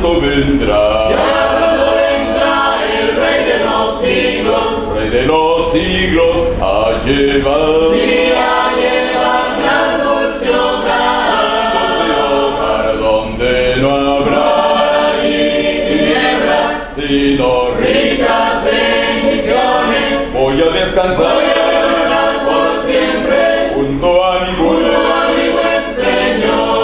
pronto vendrá. Ya pronto vendrá el Rey de los siglos. Rey de los siglos a llevar. Sí, a llevar gran dulce hogar donde no habrá allí tinieblas, sino ricas bendiciones. Voy a descansar Por siempre junto a mi buen Señor.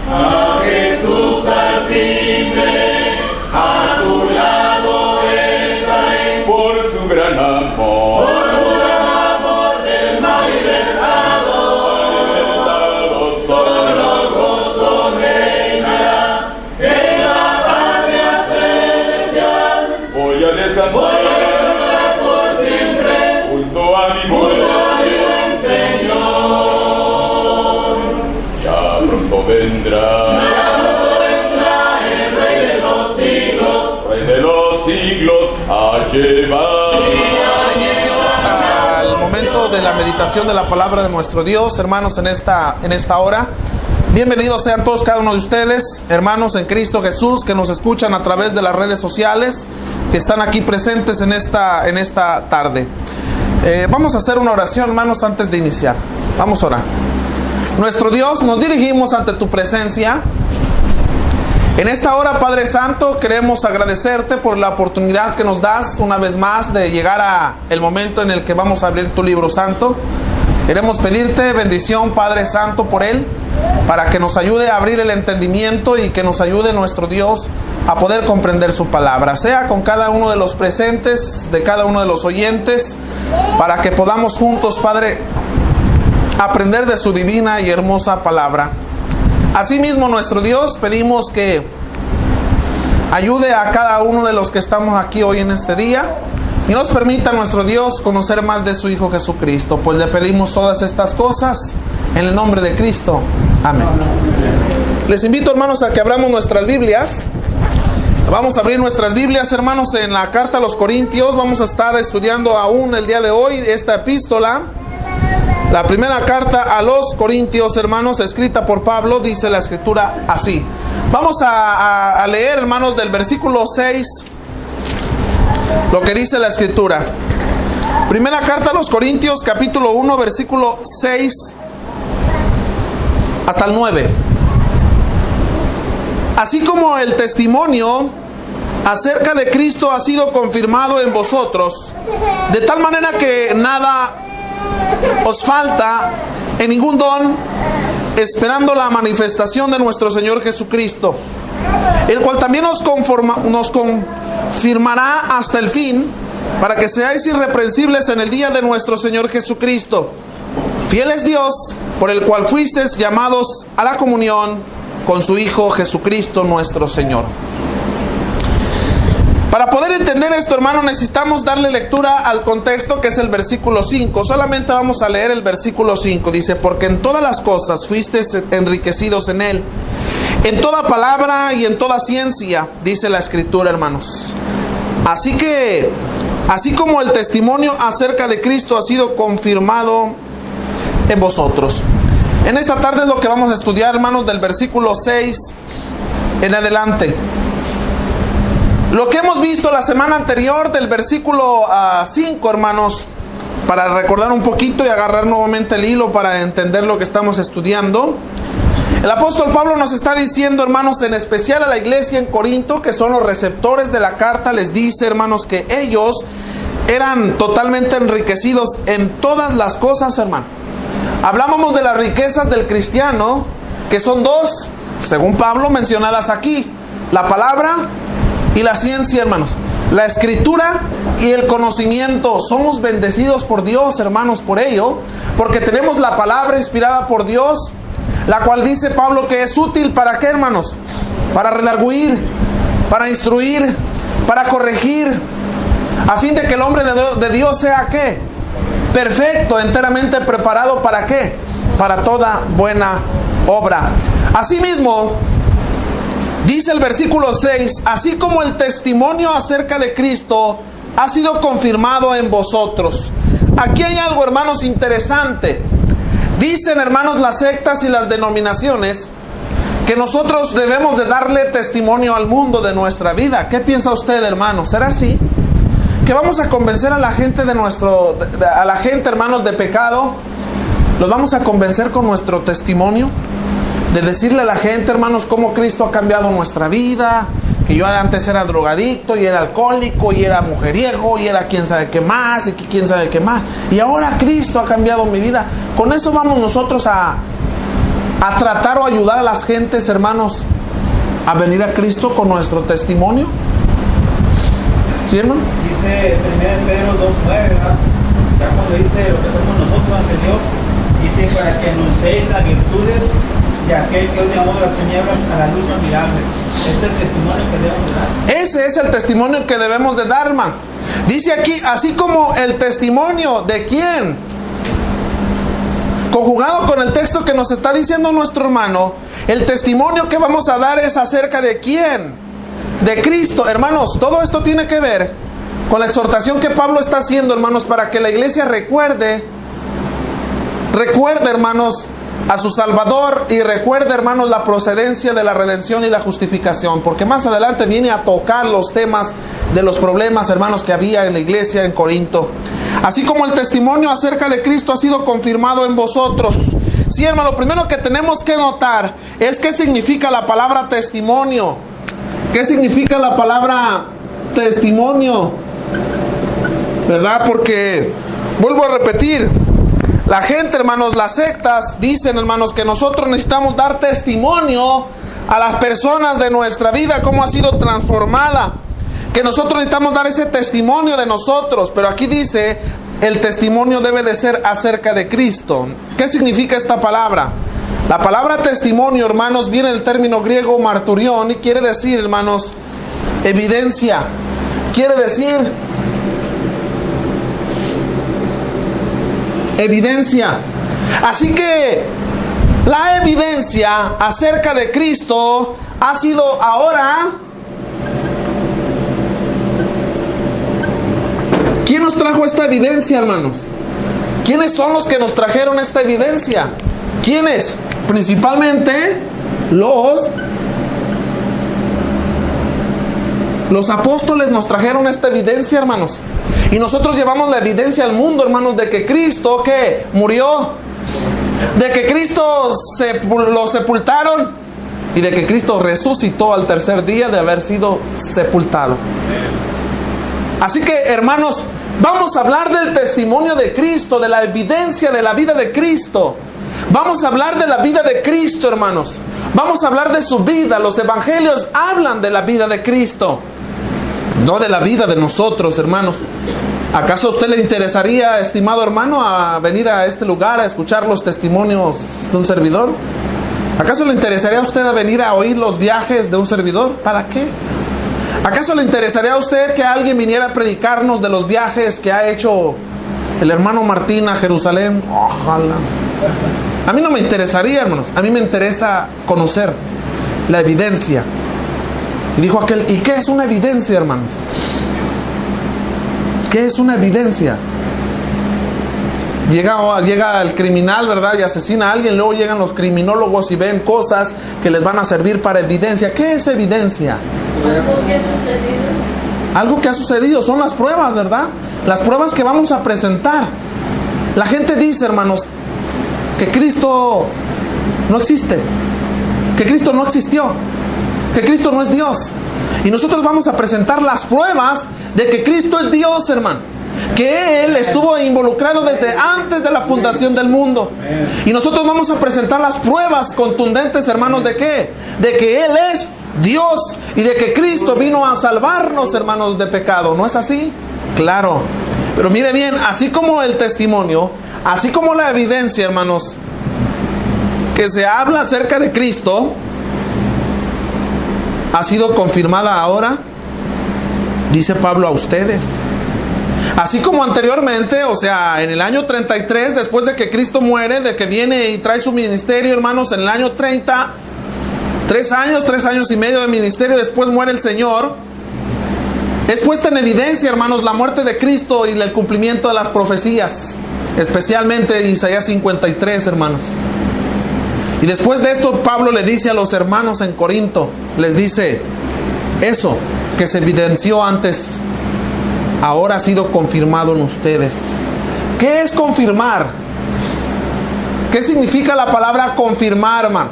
A Jesús al fin veré, a su lado estaré. por su gran amor. Por su gran amor del mal libertado, solo gozo reinará en la patria celestial. Voy a descansar Por siempre junto a mi buen Señor. Ya pronto vendrá. El Rey de los siglos. Rey de los siglos a llevar. Vamos a dar inicio al momento de la meditación de la palabra de nuestro Dios, hermanos, en esta hora. Bienvenidos sean todos cada uno de ustedes, hermanos en Cristo Jesús, que nos escuchan a través de las redes sociales, que están aquí presentes en esta tarde. Vamos a hacer una oración, hermanos, antes de iniciar. Vamos a orar. Nuestro Dios, nos dirigimos ante tu presencia. En esta hora, Padre Santo, queremos agradecerte por la oportunidad que nos das una vez más de llegar a el momento en el que vamos a abrir tu libro santo. Queremos pedirte bendición, Padre Santo, por él, para que nos ayude a abrir el entendimiento y que nos ayude nuestro Dios a poder comprender su palabra. Sea con cada uno de los presentes, de cada uno de los oyentes, para que podamos juntos, Padre, aprender de su divina y hermosa palabra. Asimismo, nuestro Dios, pedimos que ayude a cada uno de los que estamos aquí hoy en este día y nos permita, nuestro Dios, conocer más de su Hijo Jesucristo. Pues le pedimos todas estas cosas en el nombre de Cristo. Amén. Les invito, hermanos, a que abramos nuestras Biblias. Vamos a abrir nuestras Biblias, hermanos, en la carta a los Corintios. Vamos a estar estudiando aún el día de hoy esta epístola. La primera carta a los Corintios, hermanos, escrita por Pablo, dice la escritura así. Vamos a leer, hermanos, del versículo 6, lo que dice la escritura. Primera carta a los Corintios, capítulo 1, versículo 6 hasta el 9. Así como el testimonio acerca de Cristo ha sido confirmado en vosotros, de tal manera que nada os falta en ningún don, esperando la manifestación de nuestro Señor Jesucristo, el cual también nos confirmará hasta el fin, para que seáis irreprensibles en el día de nuestro Señor Jesucristo. Fiel es Dios, por el cual fuisteis llamados a la comunión con su Hijo Jesucristo nuestro Señor. Para poder entender esto, hermano, necesitamos darle lectura al contexto, que es el versículo 5. Solamente vamos a leer el versículo 5. Dice: porque en todas las cosas fuisteis enriquecidos en él, en toda palabra y en toda ciencia, dice la escritura, hermanos. Así como el testimonio acerca de Cristo ha sido confirmado en vosotros. En esta tarde es lo que vamos a estudiar, hermanos, del versículo 6 en adelante. Lo que hemos visto la semana anterior del versículo 5, hermanos, para recordar un poquito y agarrar nuevamente el hilo para entender lo que estamos estudiando. El apóstol Pablo nos está diciendo, hermanos, en especial a la iglesia en Corinto, que son los receptores de la carta, les dice, hermanos, que ellos eran totalmente enriquecidos en todas las cosas, hermano. Hablábamos de las riquezas del cristiano, que son dos, según Pablo, mencionadas aquí: la palabra y la ciencia, hermanos. La escritura y el conocimiento. Somos bendecidos por Dios, hermanos, por ello, porque tenemos la palabra inspirada por Dios, la cual dice Pablo que es útil. ¿Para qué, hermanos? Para redarguir, para instruir, para corregir, a fin de que el hombre de Dios sea ¿qué? Perfecto, enteramente preparado. ¿Para qué? Para toda buena obra. Asimismo, dice el versículo 6, así como el testimonio acerca de Cristo ha sido confirmado en vosotros. Aquí hay algo, hermanos, interesante. Dicen, hermanos, las sectas y las denominaciones que nosotros debemos de darle testimonio al mundo de nuestra vida. ¿Qué piensa usted, hermano? ¿Será así? Que vamos a convencer a la gente hermanos, de pecado. Los vamos a convencer con nuestro testimonio, de decirle a la gente, hermanos, cómo Cristo ha cambiado nuestra vida, que yo antes era drogadicto y era alcohólico y era mujeriego y era quién sabe qué más y quién sabe qué más, y ahora Cristo ha cambiado mi vida. Con eso vamos nosotros a tratar o ayudar a las gentes, hermanos, a venir a Cristo con nuestro testimonio. ¿Sí, hermano? Dice 1 Pedro 2:9, ¿verdad? Ya cuando dice lo que somos nosotros ante Dios, dice para que anunciéis las virtudes de aquel que os llamó de las tinieblas a la luz admirable. Ese es el testimonio que debemos dar. Ese es el testimonio que debemos de dar, hermano. Dice aquí, así como el testimonio de quién, conjugado con el texto que nos está diciendo nuestro hermano, el testimonio que vamos a dar es acerca de quién. De Cristo. Hermanos, todo esto tiene que ver con la exhortación que Pablo está haciendo, hermanos, para que la iglesia recuerde, hermanos, a su Salvador, y recuerde, hermanos, la procedencia de la redención y la justificación, porque más adelante viene a tocar los temas de los problemas, hermanos, que había en la iglesia en Corinto. Así como el testimonio acerca de Cristo ha sido confirmado en vosotros. Sí, hermano, lo primero que tenemos que notar es qué significa la palabra testimonio. ¿Qué significa la palabra testimonio? ¿Verdad? Porque, vuelvo a repetir, la gente, hermanos, las sectas dicen, hermanos, que nosotros necesitamos dar testimonio a las personas de nuestra vida, cómo ha sido transformada. Que nosotros necesitamos dar ese testimonio de nosotros. Pero aquí dice, el testimonio debe de ser acerca de Cristo. ¿Qué significa esta palabra? La palabra testimonio, hermanos, viene del término griego marturión y quiere decir, hermanos, evidencia. Quiere decir evidencia. Así que la evidencia acerca de Cristo ha sido ahora. ¿Quién nos trajo esta evidencia, hermanos? ¿Quiénes son los que nos trajeron esta evidencia? ¿Quiénes? Principalmente los apóstoles nos trajeron esta evidencia, hermanos. Y nosotros llevamos la evidencia al mundo, hermanos, de que Cristo, ¿qué? Murió. De que Cristo lo sepultaron. Y de que Cristo resucitó al tercer día de haber sido sepultado. Así que, hermanos, vamos a hablar del testimonio de Cristo, de la evidencia de la vida de Cristo. Vamos a hablar de la vida de Cristo, hermanos. Vamos a hablar de su vida. Los evangelios hablan de la vida de Cristo, no de la vida de nosotros, hermanos. ¿Acaso a usted le interesaría, estimado hermano, a venir a este lugar a escuchar los testimonios de un servidor? ¿Acaso le interesaría a usted a venir a oír los viajes de un servidor? ¿Para qué? ¿Acaso le interesaría a usted que alguien viniera a predicarnos de los viajes que ha hecho el hermano Martín a Jerusalén? Ojalá. A mí no me interesaría, hermanos. A mí me interesa conocer la evidencia. Y dijo aquel, ¿y qué es una evidencia, hermanos? ¿Qué es una evidencia? Llega el criminal, ¿verdad? Y asesina a alguien. Luego llegan los criminólogos y ven cosas que les van a servir para evidencia. ¿Qué es evidencia? Algo que ha sucedido. Algo que ha sucedido. Son las pruebas, ¿verdad? Las pruebas que vamos a presentar. La gente dice, hermanos, que Cristo no existe, que Cristo no existió, que Cristo no es Dios. Y nosotros vamos a presentar las pruebas de que Cristo es Dios, hermano. Que Él estuvo involucrado desde antes de la fundación del mundo. Y nosotros vamos a presentar las pruebas contundentes, hermanos, ¿de qué? De que Él es Dios y de que Cristo vino a salvarnos, hermanos, de pecado. ¿No es así? Claro. Pero mire bien, así como el testimonio, así como la evidencia, hermanos, que se habla acerca de Cristo, ha sido confirmada ahora, dice Pablo, a ustedes. Así como anteriormente, o sea, en el año 33, después de que Cristo muere, de que viene y trae su ministerio, hermanos, en el año 30, 3 años y medio de ministerio, después muere el Señor. Es puesta en evidencia, hermanos, la muerte de Cristo y el cumplimiento de las profecías, especialmente Isaías 53, hermanos. Y después de esto Pablo le dice a los hermanos en Corinto, les dice, eso que se evidenció antes, ahora ha sido confirmado en ustedes. ¿Qué es confirmar? ¿Qué significa la palabra confirmar, hermano?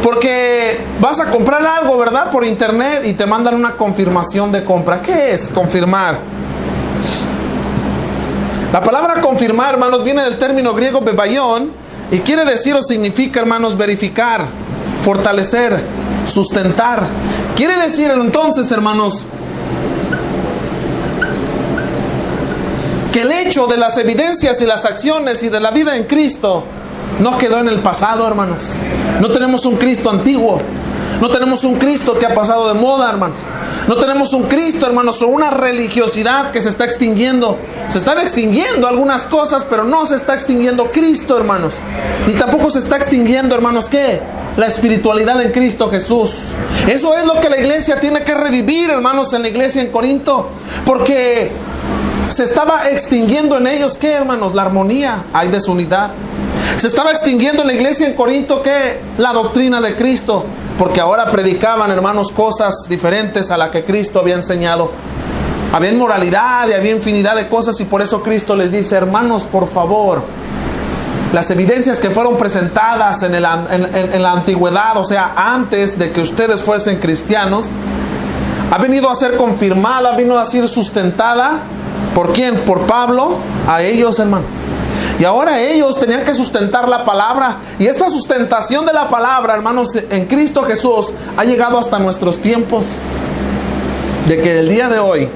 Porque vas a comprar algo, ¿verdad? Por internet y te mandan una confirmación de compra. ¿Qué es confirmar? La palabra confirmar, hermanos, viene del término griego bebaión y quiere decir o significa, hermanos, verificar, fortalecer, sustentar. Quiere decir entonces, hermanos, que el hecho de las evidencias y las acciones y de la vida en Cristo no quedó en el pasado, hermanos. No tenemos un Cristo antiguo. No tenemos un Cristo que ha pasado de moda, hermanos. No tenemos un Cristo, hermanos, o una religiosidad que se está extinguiendo. Se están extinguiendo algunas cosas, pero no se está extinguiendo Cristo, hermanos. Ni tampoco se está extinguiendo, hermanos, ¿qué? La espiritualidad en Cristo Jesús. Eso es lo que la iglesia tiene que revivir, hermanos, en la iglesia en Corinto. Porque se estaba extinguiendo en ellos, ¿qué, hermanos? La armonía, hay desunidad. Se estaba extinguiendo en la iglesia en Corinto, ¿qué? La doctrina de Cristo. Porque ahora predicaban, hermanos, cosas diferentes a la que Cristo había enseñado. Había inmoralidad y había infinidad de cosas, y por eso Cristo les dice, hermanos, por favor, las evidencias que fueron presentadas en la antigüedad, o sea, antes de que ustedes fuesen cristianos, ha venido a ser confirmada, vino a ser sustentada. ¿Por quién? Por Pablo, a ellos, hermano. Y ahora ellos tenían que sustentar la palabra. Y esta sustentación de la palabra, hermanos, en Cristo Jesús, ha llegado hasta nuestros tiempos. De que el día de hoy,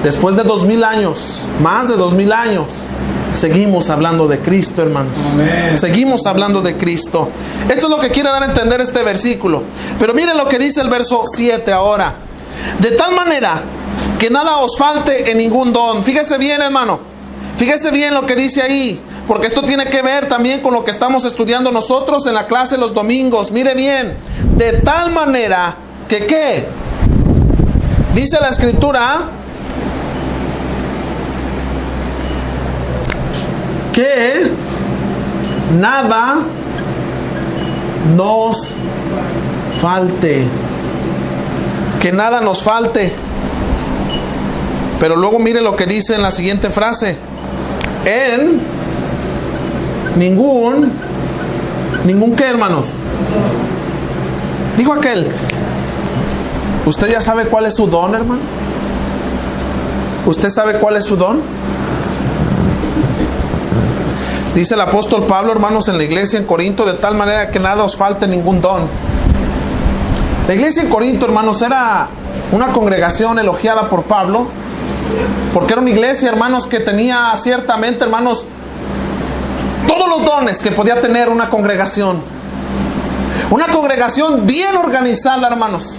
después de 2000 años, más de 2000 años, seguimos hablando de Cristo, hermanos. Amén. Seguimos hablando de Cristo. Esto es lo que quiere dar a entender este versículo. Pero miren lo que dice el verso 7 ahora. De tal manera que nada os falte en ningún don. Fíjese bien, hermano. Fíjese bien lo que dice ahí, porque esto tiene que ver también con lo que estamos estudiando nosotros en la clase los domingos. Mire bien, de tal manera que ¿qué? Dice la Escritura que nada nos falte. Que nada nos falte. Pero luego mire lo que dice en la siguiente frase. En ningún qué, hermanos. Dijo aquel. ¿Usted ya sabe cuál es su don, hermano? ¿Usted sabe cuál es su don? Dice el apóstol Pablo, hermanos, en la iglesia en Corinto, de tal manera que nada os falte ningún don. La iglesia en Corinto, hermanos, era una congregación elogiada por Pablo, porque era una iglesia, hermanos, que tenía ciertamente, hermanos, todos los dones que podía tener una congregación. Una congregación bien organizada, hermanos.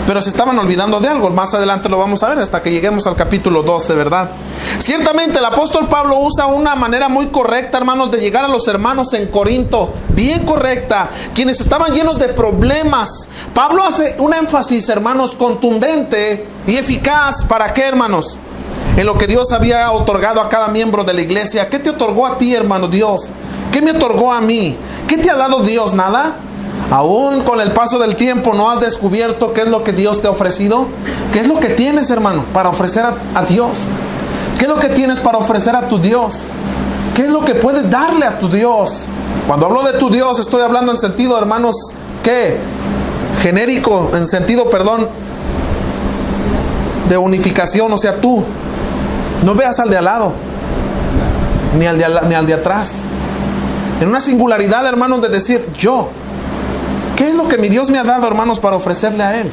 Pero se estaban olvidando de algo. Más adelante lo vamos a ver hasta que lleguemos al capítulo 12, ¿verdad? Ciertamente el apóstol Pablo usa una manera muy correcta, hermanos, de llegar a los hermanos en Corinto. Bien correcta. Quienes estaban llenos de problemas. Pablo hace un énfasis, hermanos, contundente y eficaz. ¿Para qué, hermanos? En lo que Dios había otorgado a cada miembro de la iglesia. ¿Qué te otorgó a ti, hermano, Dios? ¿Qué me otorgó a mí? ¿Qué te ha dado Dios? ¿Nada? Aún con el paso del tiempo, ¿no has descubierto qué es lo que Dios te ha ofrecido? ¿Qué es lo que tienes, hermano, para ofrecer a Dios? ¿Qué es lo que tienes para ofrecer a tu Dios? ¿Qué es lo que puedes darle a tu Dios? Cuando hablo de tu Dios, estoy hablando en sentido, hermanos, ¿qué? Genérico, en sentido, perdón, de unificación. O sea, tú no veas al de al lado, ni al de atrás. En una singularidad, hermanos, de decir yo. ¿Qué es lo que mi Dios me ha dado, hermanos, para ofrecerle a Él?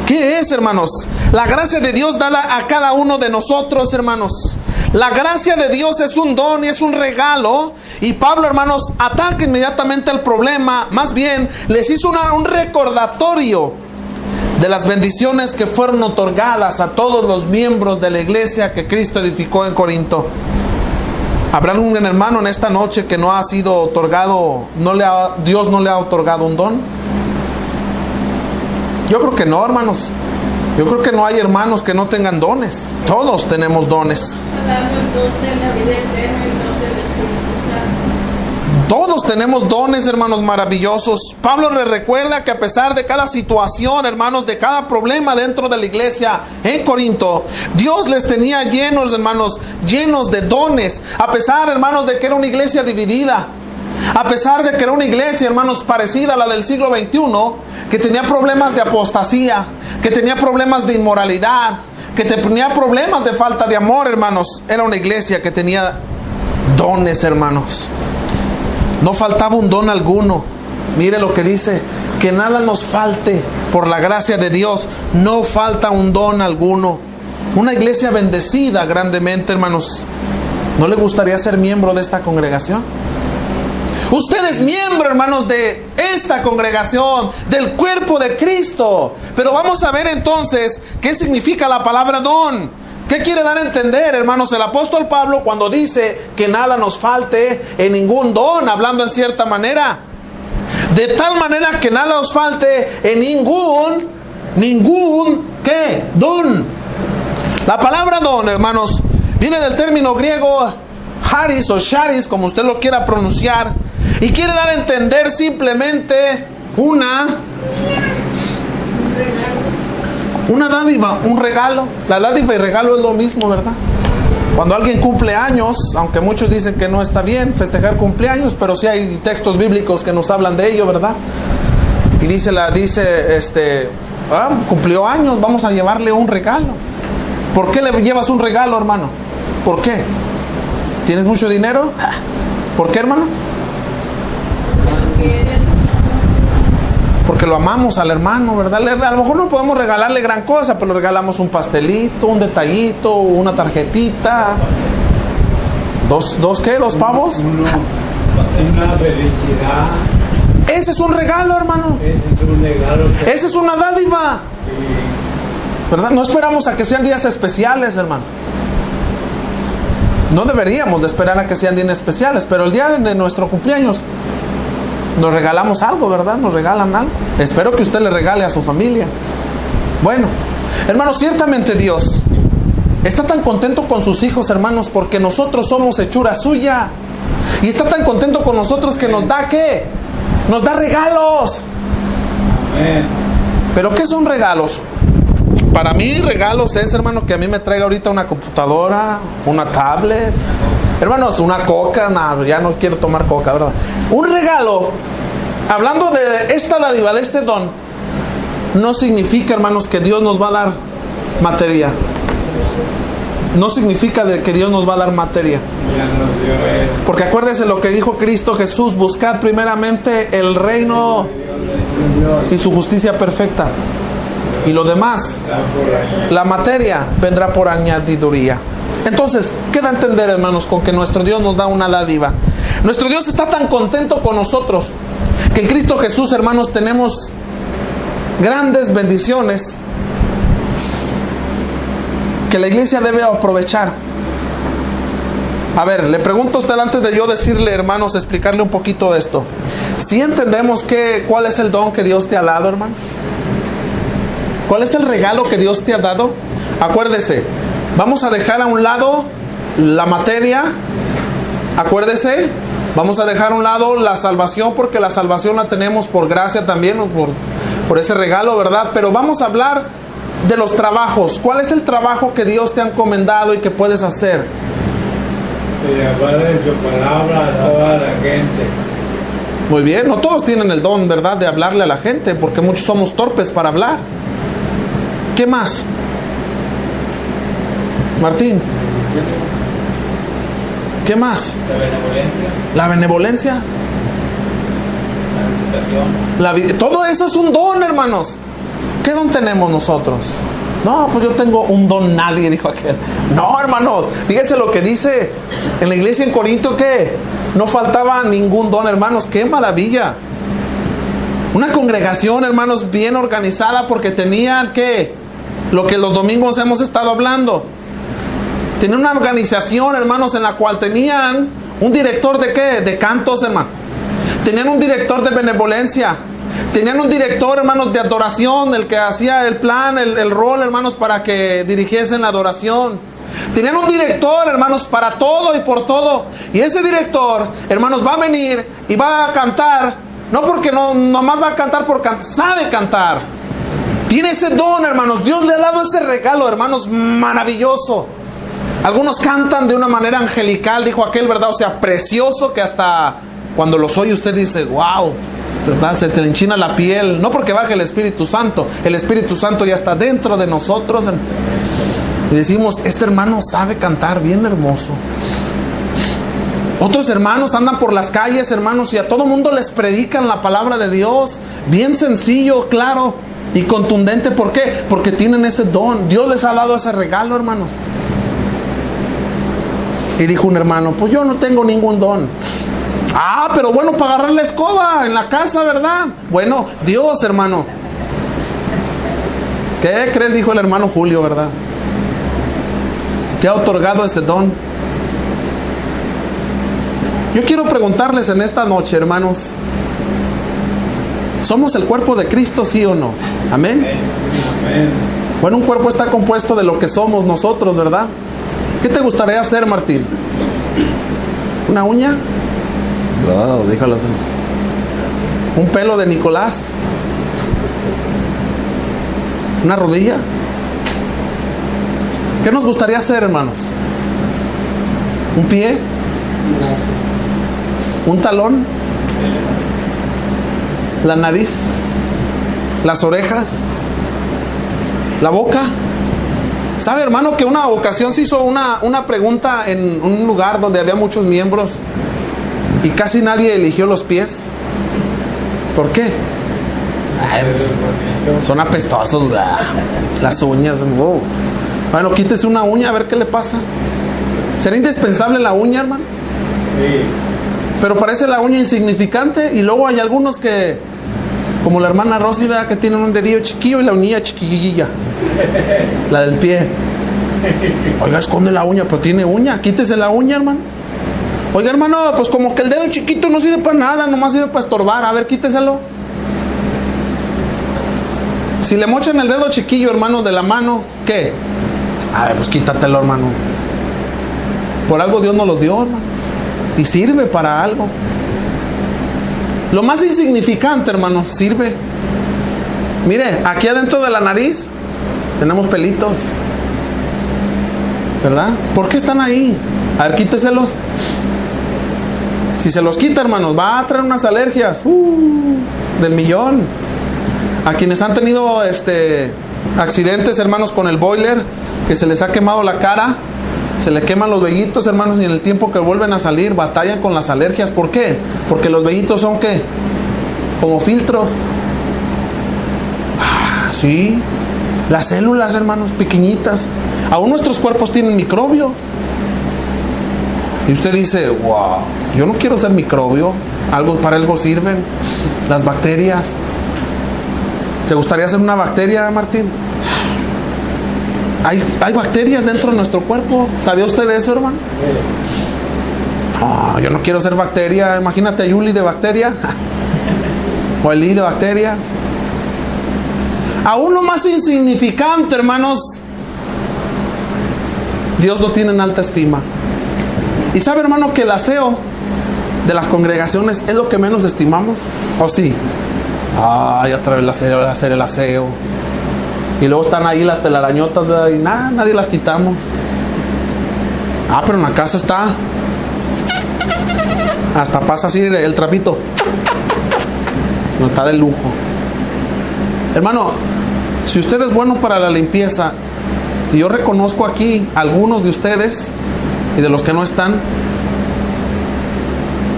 ¿Qué es, hermanos? La gracia de Dios dada a cada uno de nosotros, hermanos. La gracia de Dios es un don y es un regalo. Y Pablo, hermanos, ataca inmediatamente el problema. Más bien, les hizo un recordatorio de las bendiciones que fueron otorgadas a todos los miembros de la iglesia que Cristo edificó en Corinto. ¿Habrá algún hermano en esta noche que no ha sido otorgado, Dios no le ha otorgado un don? Yo creo que no, hermanos. Yo creo que no hay hermanos que no tengan dones. Todos tenemos dones. Todos Todos tenemos dones, hermanos, maravillosos. Pablo les recuerda que a pesar de cada situación, hermanos, de cada problema dentro de la iglesia en Corinto, Dios les tenía llenos, hermanos, llenos de dones. A pesar, hermanos, de que era una iglesia dividida. A pesar de que era una iglesia, hermanos, parecida a la del siglo XXI, que tenía problemas de apostasía, que tenía problemas de inmoralidad, que tenía problemas de falta de amor, hermanos. Era una iglesia que tenía dones, hermanos. No faltaba un don alguno. Mire lo que dice, que nada nos falte por la gracia de Dios. No falta un don alguno. Una iglesia bendecida grandemente, hermanos. ¿No le gustaría ser miembro de esta congregación? Usted es miembro, hermanos, de esta congregación, del cuerpo de Cristo. Pero vamos a ver entonces qué significa la palabra don. ¿Qué quiere dar a entender, hermanos, el apóstol Pablo cuando dice que nada nos falte en ningún don, hablando en cierta manera? De tal manera que nada os falte en ningún, ¿qué? Don. La palabra don, hermanos, viene del término griego charis o charis, como usted lo quiera pronunciar, y quiere dar a entender simplemente una dádiva, un regalo. La dádiva y regalo es lo mismo, ¿verdad? Cuando alguien cumple años, aunque muchos dicen que no está bien festejar cumpleaños, pero sí hay textos bíblicos que nos hablan de ello, ¿verdad? Y cumplió años, vamos a llevarle un regalo. ¿Por qué le llevas un regalo, hermano? ¿Por qué? ¿Tienes mucho dinero? ¿Por qué, hermano? Porque lo amamos al hermano, ¿verdad? A lo mejor no podemos regalarle gran cosa, pero le regalamos un pastelito, un detallito, una tarjetita. ¿Dos qué? ¿2 pavos? Una felicidad. Ese es un regalo, hermano. Ese es un regalo. Esa es una dádiva, ¿verdad? No esperamos a que sean días especiales, hermano. No deberíamos de esperar a que sean días especiales, pero el día de nuestro cumpleaños nos regalamos algo, ¿verdad? Nos regalan algo. Espero que usted le regale a su familia. Bueno, hermanos, ciertamente Dios está tan contento con sus hijos, hermanos, porque nosotros somos hechura suya. Y está tan contento con nosotros que nos da, ¿qué? Nos da regalos. Amén. ¿Pero qué son regalos? Para mí regalos es, hermano, que a mí me traiga ahorita una computadora, una tablet. Hermanos, una coca, ya no quiero tomar coca, ¿verdad? Un regalo, hablando de esta dádiva, de este don, no significa, hermanos, que Dios nos va a dar materia. No significa que Dios nos va a dar materia. Porque acuérdense lo que dijo Cristo Jesús: buscad primeramente el reino y su justicia perfecta. Y lo demás, la materia, vendrá por añadiduría. Entonces, ¿qué da a entender, hermanos, con que nuestro Dios nos da una dádiva? Nuestro Dios está tan contento con nosotros que en Cristo Jesús, hermanos, tenemos grandes bendiciones que la iglesia debe aprovechar. A ver, le pregunto a usted antes de yo decirle, hermanos, explicarle un poquito de esto. ¿Sí entendemos cuál es el don que Dios te ha dado, hermanos? ¿Cuál es el regalo que Dios te ha dado? Acuérdese, vamos a dejar a un lado la materia. Acuérdese, vamos a dejar a un lado la salvación, porque la salvación la tenemos por gracia también, por ese regalo, ¿verdad? Pero vamos a hablar de los trabajos. ¿Cuál es el trabajo que Dios te ha encomendado y que puedes hacer? Llevar en su palabra a toda la gente. Muy bien, no todos tienen el don, ¿verdad?, de hablarle a la gente, porque muchos somos torpes para hablar. ¿Qué más? Martín. ¿Qué más? La benevolencia. La visitación. Todo eso es un don, hermanos. ¿Qué don tenemos nosotros? No, pues yo tengo un don nadie, dijo aquel. No, hermanos, fíjense lo que dice en la iglesia en Corinto, que no faltaba ningún don, hermanos. ¡Qué maravilla! Una congregación, hermanos, bien organizada, porque tenían, ¿qué? Lo que los domingos hemos estado hablando. Tenían una organización, hermanos, en la cual tenían un director de ¿qué? De cantos, hermano. Tenían un director de benevolencia. Tenían un director, hermanos, de adoración, el que hacía el plan, el rol, hermanos, para que dirigiesen la adoración. Tenían un director, hermanos, para todo y por todo. Y ese director, hermanos, va a venir y va a cantar. No porque nomás va a cantar por cantar, sabe cantar. Tiene ese don, hermanos. Dios le ha dado ese regalo, hermanos, maravilloso. Algunos cantan de una manera angelical, dijo aquel, ¿verdad? O sea, precioso, que hasta cuando los oye usted dice, wow, ¿verdad? Se te le enchina la piel. No porque baje el Espíritu Santo. El Espíritu Santo ya está dentro de nosotros. Y decimos, este hermano sabe cantar bien hermoso. Otros hermanos andan por las calles, hermanos, y a todo mundo les predican la palabra de Dios. Bien sencillo, claro y contundente. ¿Por qué? Porque tienen ese don. Dios les ha dado ese regalo, hermanos. Y dijo un hermano, pues yo no tengo ningún don. Ah, pero bueno, para agarrar la escoba en la casa, ¿verdad? Bueno, Dios, hermano. ¿Qué crees? Dijo el hermano Julio, ¿verdad? Te ha otorgado ese don. Yo quiero preguntarles en esta noche, hermanos, ¿somos el cuerpo de Cristo, sí o no? Amén. Bueno, un cuerpo está compuesto de lo que somos nosotros, ¿verdad? ¿Qué te gustaría hacer, Martín? ¿Una uña? No, déjalo. ¿Un pelo de Nicolás? ¿Una rodilla? ¿Qué nos gustaría hacer, hermanos? ¿Un pie? ¿Un talón? ¿La nariz? ¿Las orejas? ¿La boca? ¿Sabe, hermano, que una ocasión se hizo una pregunta en un lugar donde había muchos miembros y casi nadie eligió los pies? ¿Por qué? Ay, pues, son apestosos, ¿verdad? Las uñas. Wow. Bueno, quítese una uña a ver qué le pasa. ¿Será indispensable la uña, hermano? Sí. Pero parece la uña insignificante. Y luego hay algunos que, como la hermana Rosy, ¿verdad? Que tienen un dedillo chiquillo y la uñilla chiquillilla. La del pie. Oiga, esconde la uña, pero tiene uña. Quítese la uña, hermano. Oiga, hermano, pues como que el dedo chiquito no sirve para nada, nomás sirve para estorbar. A ver, quíteselo. Si le mochan el dedo chiquillo, hermano, de la mano, ¿qué? A ver, pues quítatelo, hermano. Por algo Dios nos los dio, hermanos. Y sirve para algo. Lo más insignificante, hermanos, sirve. Mire, aquí adentro de la nariz tenemos pelitos, ¿verdad? ¿Por qué están ahí? A ver, quíteselos. Si se los quita, hermanos, va a traer unas alergias del millón. A quienes han tenido accidentes, hermanos, con el boiler, que se les ha quemado la cara, se le queman los vellitos, hermanos, y en el tiempo que vuelven a salir batallan con las alergias. ¿Por qué? Porque los vellitos son ¿qué? Como filtros. Sí, las células, hermanos, pequeñitas. Aún nuestros cuerpos tienen microbios. Y usted dice, wow, yo no quiero ser microbio. Para algo sirven las bacterias. ¿Te gustaría ser una bacteria, Martín? Hay bacterias dentro de nuestro cuerpo. ¿Sabía usted eso, hermano? Oh, yo no quiero ser bacteria. Imagínate a Yuli de bacteria. O Eli de bacteria. Aún lo más insignificante, hermanos, Dios lo tiene en alta estima. Y sabe, hermano, que el aseo de las congregaciones es lo que menos estimamos. ¿O sí? Ay, otra vez hacer el aseo. Y luego están ahí las telarañotas, ¿verdad? Y nadie las quitamos. Ah, pero en la casa está. Hasta pasa así el trapito. No está de lujo. Hermano, si usted es bueno para la limpieza, y yo reconozco aquí algunos de ustedes y de los que no están,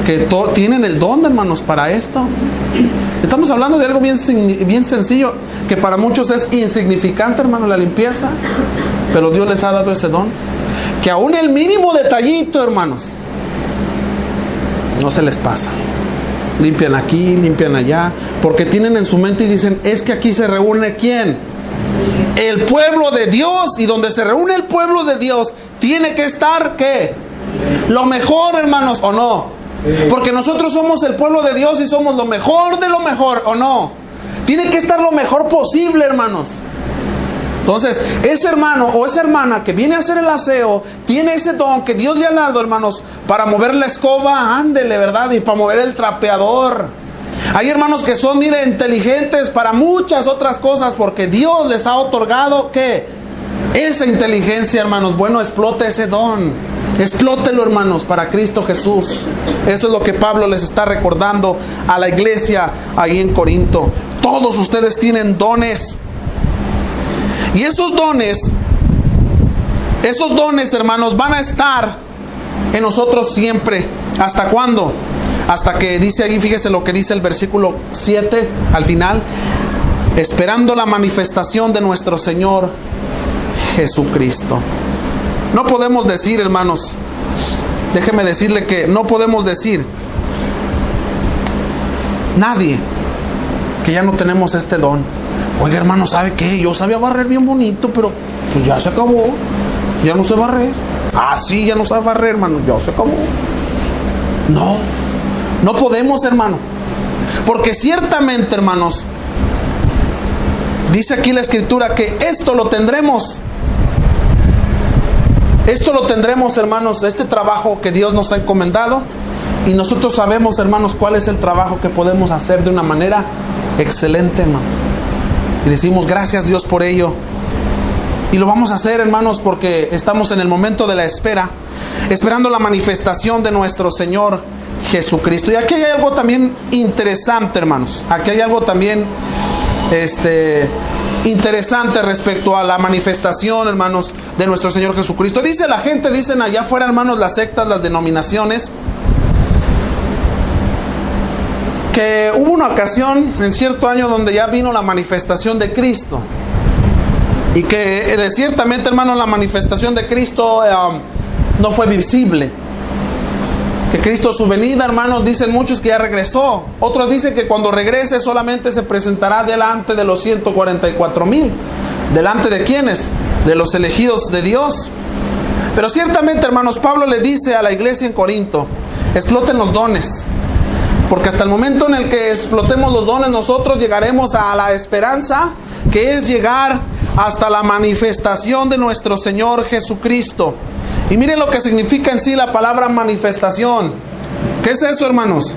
que tienen el don, hermanos, para esto. Estamos hablando de algo bien sencillo, que para muchos es insignificante, hermano, la limpieza, pero Dios les ha dado ese don, que aún el mínimo detallito, hermanos, no se les pasa. Limpian aquí, limpian allá, porque tienen en su mente y dicen, es que aquí se reúne ¿quién? El pueblo de Dios. Y donde se reúne el pueblo de Dios, tiene que estar ¿qué? Lo mejor, hermanos, ¿o no? Porque nosotros somos el pueblo de Dios y somos lo mejor de lo mejor, ¿o no? Tiene que estar lo mejor posible, hermanos. Entonces, ese hermano o esa hermana que viene a hacer el aseo, tiene ese don que Dios le ha dado, hermanos, para mover la escoba, ándele, ¿verdad? Y para mover el trapeador. Hay hermanos que son, mire, inteligentes para muchas otras cosas, porque Dios les ha otorgado, ¿qué? Esa inteligencia, hermanos. Bueno, explote ese don. Explótelo, hermanos, para Cristo Jesús. Eso es lo que Pablo les está recordando a la iglesia ahí en Corinto. Todos ustedes tienen dones. Y esos dones, hermanos, van a estar en nosotros siempre. ¿Hasta cuándo? Hasta que dice ahí, fíjese lo que dice el versículo 7 al final. Esperando la manifestación de nuestro Señor Jesucristo. No podemos decir, hermanos, déjeme decirle que no podemos decir nadie que ya no tenemos este don. Oiga, hermano, ¿sabe qué? Yo sabía barrer bien bonito, pero pues ya se acabó. Ya no sé barrer. Ah, sí, ya no sabe barrer, hermano. Ya se acabó. No podemos, hermano. Porque ciertamente, hermanos, dice aquí la Escritura que esto lo tendremos. Esto lo tendremos, hermanos, este trabajo que Dios nos ha encomendado. Y nosotros sabemos, hermanos, cuál es el trabajo que podemos hacer de una manera excelente, hermanos. Y decimos gracias, Dios, por ello. Y lo vamos a hacer, hermanos, porque estamos en el momento de la espera, esperando la manifestación de nuestro Señor Jesucristo. Y aquí hay algo también interesante, hermanos. Aquí hay algo también interesante respecto a la manifestación, hermanos, de nuestro Señor Jesucristo. Dice la gente, dicen allá afuera, hermanos, las sectas, las denominaciones, que hubo una ocasión en cierto año donde ya vino la manifestación de Cristo. Y que ciertamente, hermanos, la manifestación de Cristo no fue visible. Que Cristo, su venida, hermanos, dicen muchos que ya regresó. Otros dicen que cuando regrese solamente se presentará delante de los 144,000. ¿Delante de quiénes? De los elegidos de Dios. Pero ciertamente, hermanos, Pablo le dice a la iglesia en Corinto: exploten los dones. Porque hasta el momento en el que explotemos los dones, nosotros llegaremos a la esperanza, que es llegar hasta la manifestación de nuestro Señor Jesucristo. Y miren lo que significa en sí la palabra manifestación. ¿Qué es eso, hermanos?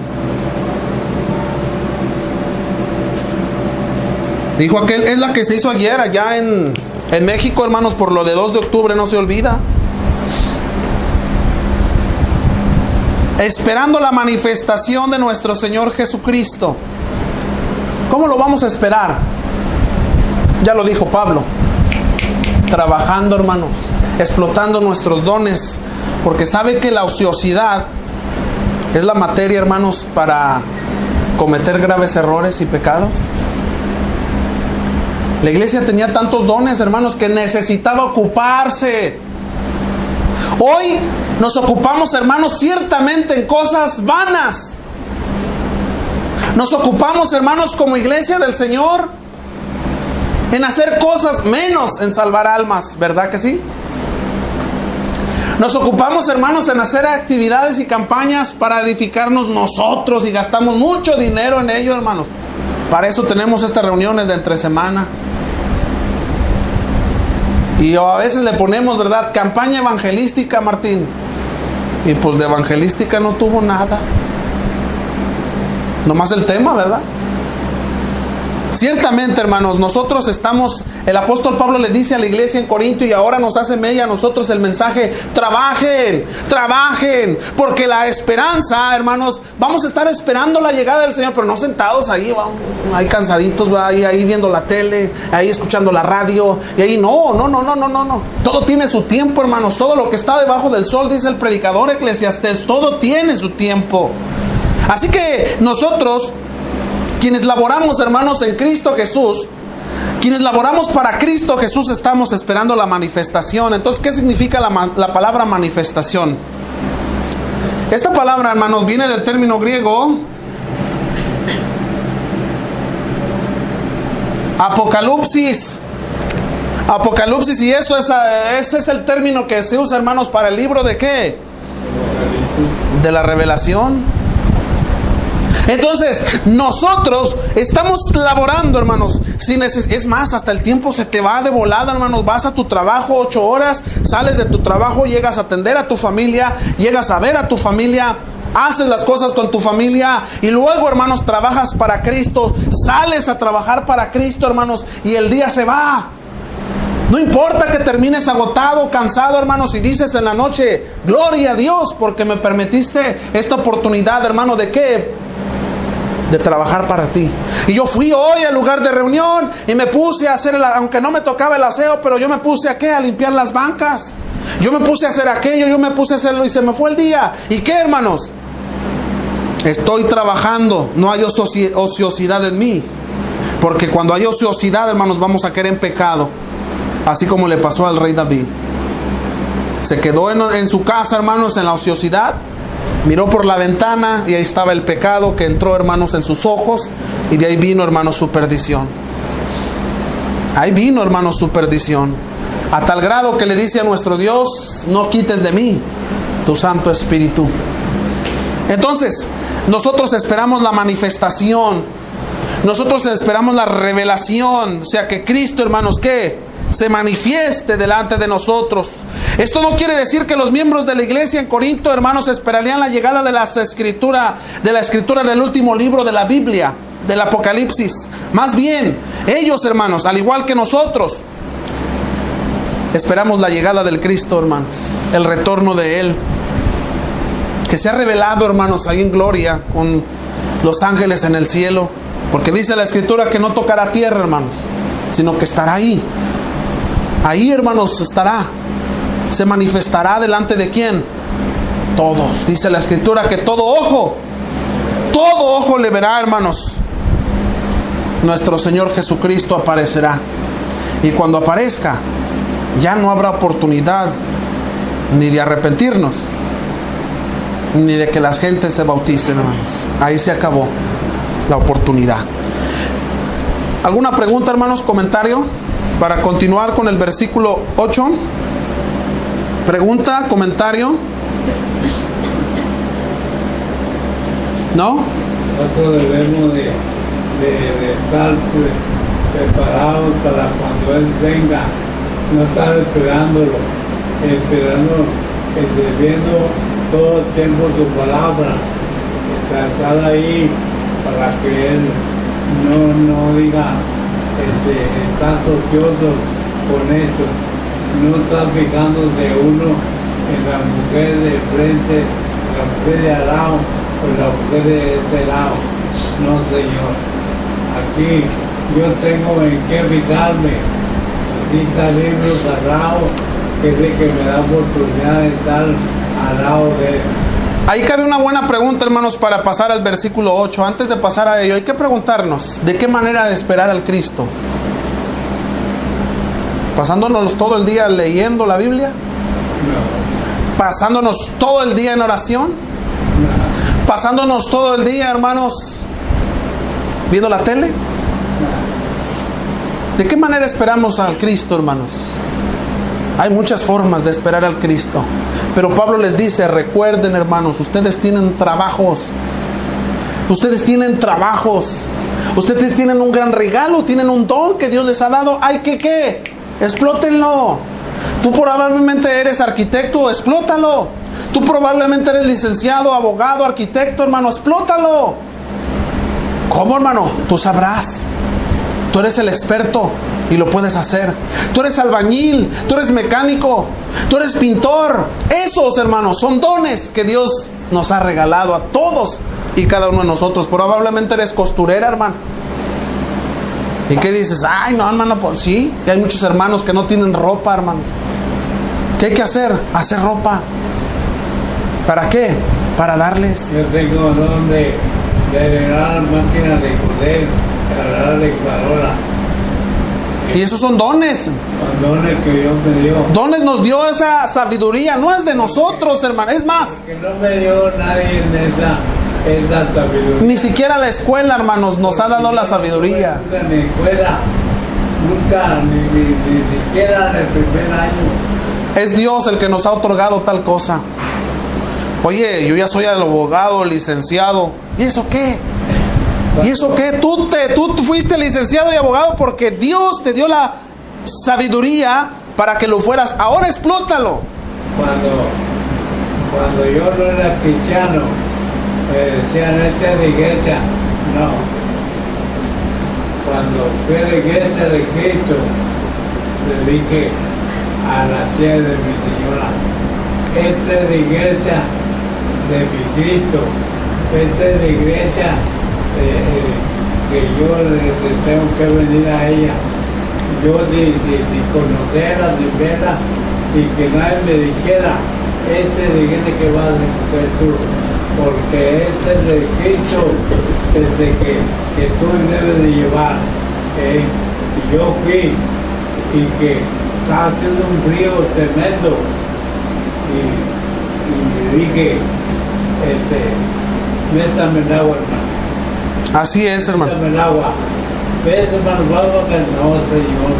Dijo aquel, es la que se hizo ayer allá en México, hermanos, por lo de 2 de octubre, no se olvida. Esperando la manifestación de nuestro Señor Jesucristo. ¿Cómo lo vamos a esperar? Ya lo dijo Pablo. Trabajando, hermanos, explotando nuestros dones, porque sabe que la ociosidad es la materia, hermanos, para cometer graves errores y pecados. La iglesia tenía tantos dones, hermanos, que necesitaba ocuparse. Hoy nos ocupamos, hermanos, ciertamente en cosas vanas. Nos ocupamos, hermanos, como iglesia del Señor, en hacer cosas menos en salvar almas, ¿verdad que sí? Nos ocupamos, hermanos, en hacer actividades y campañas para edificarnos nosotros, y gastamos mucho dinero en ello, hermanos. Para eso tenemos estas reuniones de entre semana. Y a veces le ponemos, ¿verdad?, campaña evangelística, Martín. Y pues de evangelística no tuvo nada. Nomás el tema, ¿verdad? Ciertamente, hermanos, nosotros estamos, el apóstol Pablo le dice a la iglesia en Corinto, y ahora nos hace mella a nosotros el mensaje: trabajen, trabajen, porque la esperanza, hermanos, vamos a estar esperando la llegada del Señor, pero no sentados ahí, ahí cansaditos, ahí viendo la tele, ahí escuchando la radio, y ahí no. Todo tiene su tiempo, hermanos. Todo lo que está debajo del sol, dice el predicador Eclesiastés, todo tiene su tiempo. Así que nosotros, quienes laboramos, hermanos, en Cristo Jesús, quienes laboramos para Cristo Jesús, estamos esperando la manifestación. Entonces, ¿qué significa la palabra manifestación? Esta palabra, hermanos, viene del término griego apocalipsis. Apocalipsis, y ese es el término que se usa, hermanos, para el libro de ¿qué? De la revelación. Entonces, nosotros estamos laborando, hermanos. Es más, hasta el tiempo se te va de volada, hermanos. Vas a tu trabajo 8 horas, sales de tu trabajo, llegas a atender a tu familia, llegas a ver a tu familia, haces las cosas con tu familia y luego, hermanos, trabajas para Cristo, sales a trabajar para Cristo, hermanos, y el día se va. No importa que termines agotado, cansado, hermanos, y dices en la noche, gloria a Dios porque me permitiste esta oportunidad, hermano, ¿de qué? De trabajar para ti. Y yo fui hoy al lugar de reunión y me puse a hacer, aunque no me tocaba el aseo, pero yo me puse a ¿qué? A limpiar las bancas. Yo me puse a hacer aquello, yo me puse a hacerlo y se me fue el día. ¿Y qué, hermanos? Estoy trabajando, no hay ociosidad en mí. Porque cuando hay ociosidad, hermanos, vamos a caer en pecado. Así como le pasó al rey David. Se quedó en su casa, hermanos, en la ociosidad. Miró por la ventana y ahí estaba el pecado que entró, hermanos, en sus ojos. Y de ahí vino, hermanos, su perdición. Ahí vino, hermanos, su perdición. A tal grado que le dice a nuestro Dios, no quites de mí tu Santo Espíritu. Entonces, nosotros esperamos la manifestación. Nosotros esperamos la revelación. O sea, que Cristo, hermanos, ¿qué? Se manifieste delante de nosotros. Esto no quiere decir que los miembros de la iglesia en Corinto, hermanos, esperarían la llegada de la escritura del último libro de la Biblia, del Apocalipsis. Más bien, ellos, hermanos, al igual que nosotros, esperamos la llegada del Cristo, hermanos, el retorno de Él, que se ha revelado, hermanos, ahí en gloria con los ángeles en el cielo, porque dice la escritura que no tocará tierra, hermanos, sino que estará ahí. Ahí, hermanos, estará. Se manifestará delante de ¿quién? Todos. Dice la escritura que todo ojo le verá, hermanos. Nuestro Señor Jesucristo aparecerá. Y cuando aparezca, ya no habrá oportunidad ni de arrepentirnos, ni de que las gentes se bauticen, hermanos. Ahí se acabó la oportunidad. ¿Alguna pregunta, hermanos? ¿Comentario? Para continuar con el versículo 8. ¿Pregunta? ¿Comentario? ¿No? Nosotros debemos de estar preparados para cuando Él venga, no estar esperando, viendo todo el tiempo su palabra, estar ahí para que Él no diga, están ociosos con esto, no está fijándose uno en la mujer de frente, la mujer de al lado o la mujer de este lado. No, Señor, aquí yo tengo en qué fijarme. Aquí está libro cerrado, que es el que me da oportunidad de estar al lado de Él. Ahí cabe una buena pregunta, hermanos, para pasar al versículo 8. Antes de pasar a ello, hay que preguntarnos, ¿de qué manera esperar al Cristo? ¿Pasándonos todo el día leyendo la Biblia? No. ¿Pasándonos todo el día en oración? No. ¿Pasándonos todo el día, hermanos, viendo la tele? No. ¿De qué manera esperamos al Cristo, hermanos? Hay muchas formas de esperar al Cristo. Pero Pablo les dice, recuerden, hermanos, ustedes tienen trabajos. Ustedes tienen trabajos. Ustedes tienen un gran regalo, tienen un don que Dios les ha dado. Hay que, ¿qué? Explótenlo. Tú probablemente eres arquitecto, explótalo. Tú probablemente eres licenciado, abogado, arquitecto, hermano, explótalo. ¿Cómo, hermano? Tú sabrás. Tú eres el experto y lo puedes hacer. Tú eres albañil, tú eres mecánico, tú eres pintor. Esos, hermanos, son dones que Dios nos ha regalado a todos y cada uno de nosotros. Probablemente eres costurera, hermano. ¿Y qué dices? Ay, no, hermano, pues sí. Y hay muchos hermanos que no tienen ropa, hermanos. ¿Qué hay que hacer? Hacer ropa. ¿Para qué? Para darles. Yo tengo donde arreglar máquinas de coser, arreglar licuadora. Y esos son dones. Son dones que Dios me dio. Dones nos dio esa sabiduría, no es de nosotros, hermano. Es más, Que no me dio nadie en esa sabiduría. ni siquiera la escuela, hermanos, nos ha dado la sabiduría. Nunca en la escuela, nunca, ni siquiera en el primer año. Es Dios el que nos ha otorgado tal cosa. Oye, yo ya soy abogado, licenciado. ¿Y eso qué? ¿Y eso qué? Tú fuiste licenciado y abogado porque Dios te dio la sabiduría para que lo fueras. Ahora explótalo. Cuando yo no era cristiano, me decían, este es de iglesia. No. Cuando fui a la iglesia de Cristo, le dije a la tía de mi señora, esta es la iglesia de mi Cristo, esta es la iglesia que yo le tengo que venir a ella. Yo ni conocerla, ni verla, y que nadie me dijera, esta es la iglesia que vas a hacer tú, porque este es el Cristo que tú debes de llevar. Y yo fui, y que estaba haciendo un frío tremendo, y le dije, métame el agua, hermano. Así es, hermano. Métame el agua. ¿Ves, hermano? Vamos a no, Señor.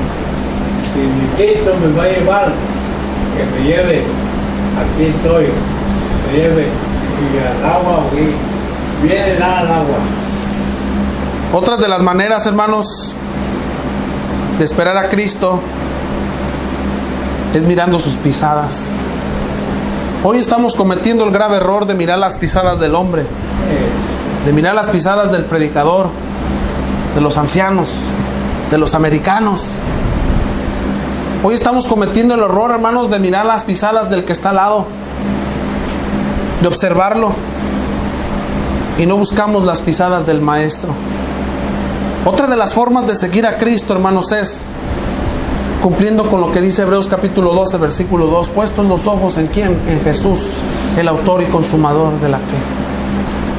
Si mi Cristo me va a llevar, que me lleve. Aquí estoy. Me lleve. Y al agua, y viene al agua. Otras de las maneras, hermanos, de esperar a Cristo es mirando sus pisadas. Hoy estamos cometiendo el grave error de mirar las pisadas del hombre, de mirar las pisadas del predicador, de los ancianos, de los americanos. Hoy estamos cometiendo el error, hermanos, de mirar las pisadas del que está al lado, de observarlo, y no buscamos las pisadas del Maestro. Otra de las formas de seguir a Cristo, hermanos, es cumpliendo con lo que dice Hebreos capítulo 12, versículo 2, puestos los ojos en ¿quién? En Jesús, el autor y consumador de la fe.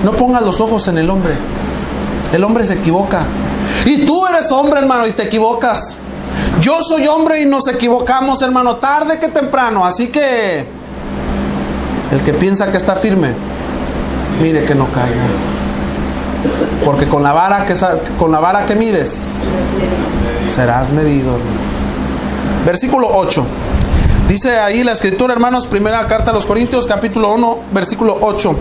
No pongas los ojos en el hombre. El hombre se equivoca. Y tú eres hombre, hermano, y te equivocas. Yo soy hombre y nos equivocamos, hermano, tarde que temprano. Así que el que piensa que está firme, mire que no caiga. Porque con la vara que mides, serás medido, hermanos. Versículo 8. Dice ahí la escritura, hermanos, primera carta a los Corintios, capítulo 1, versículo 8.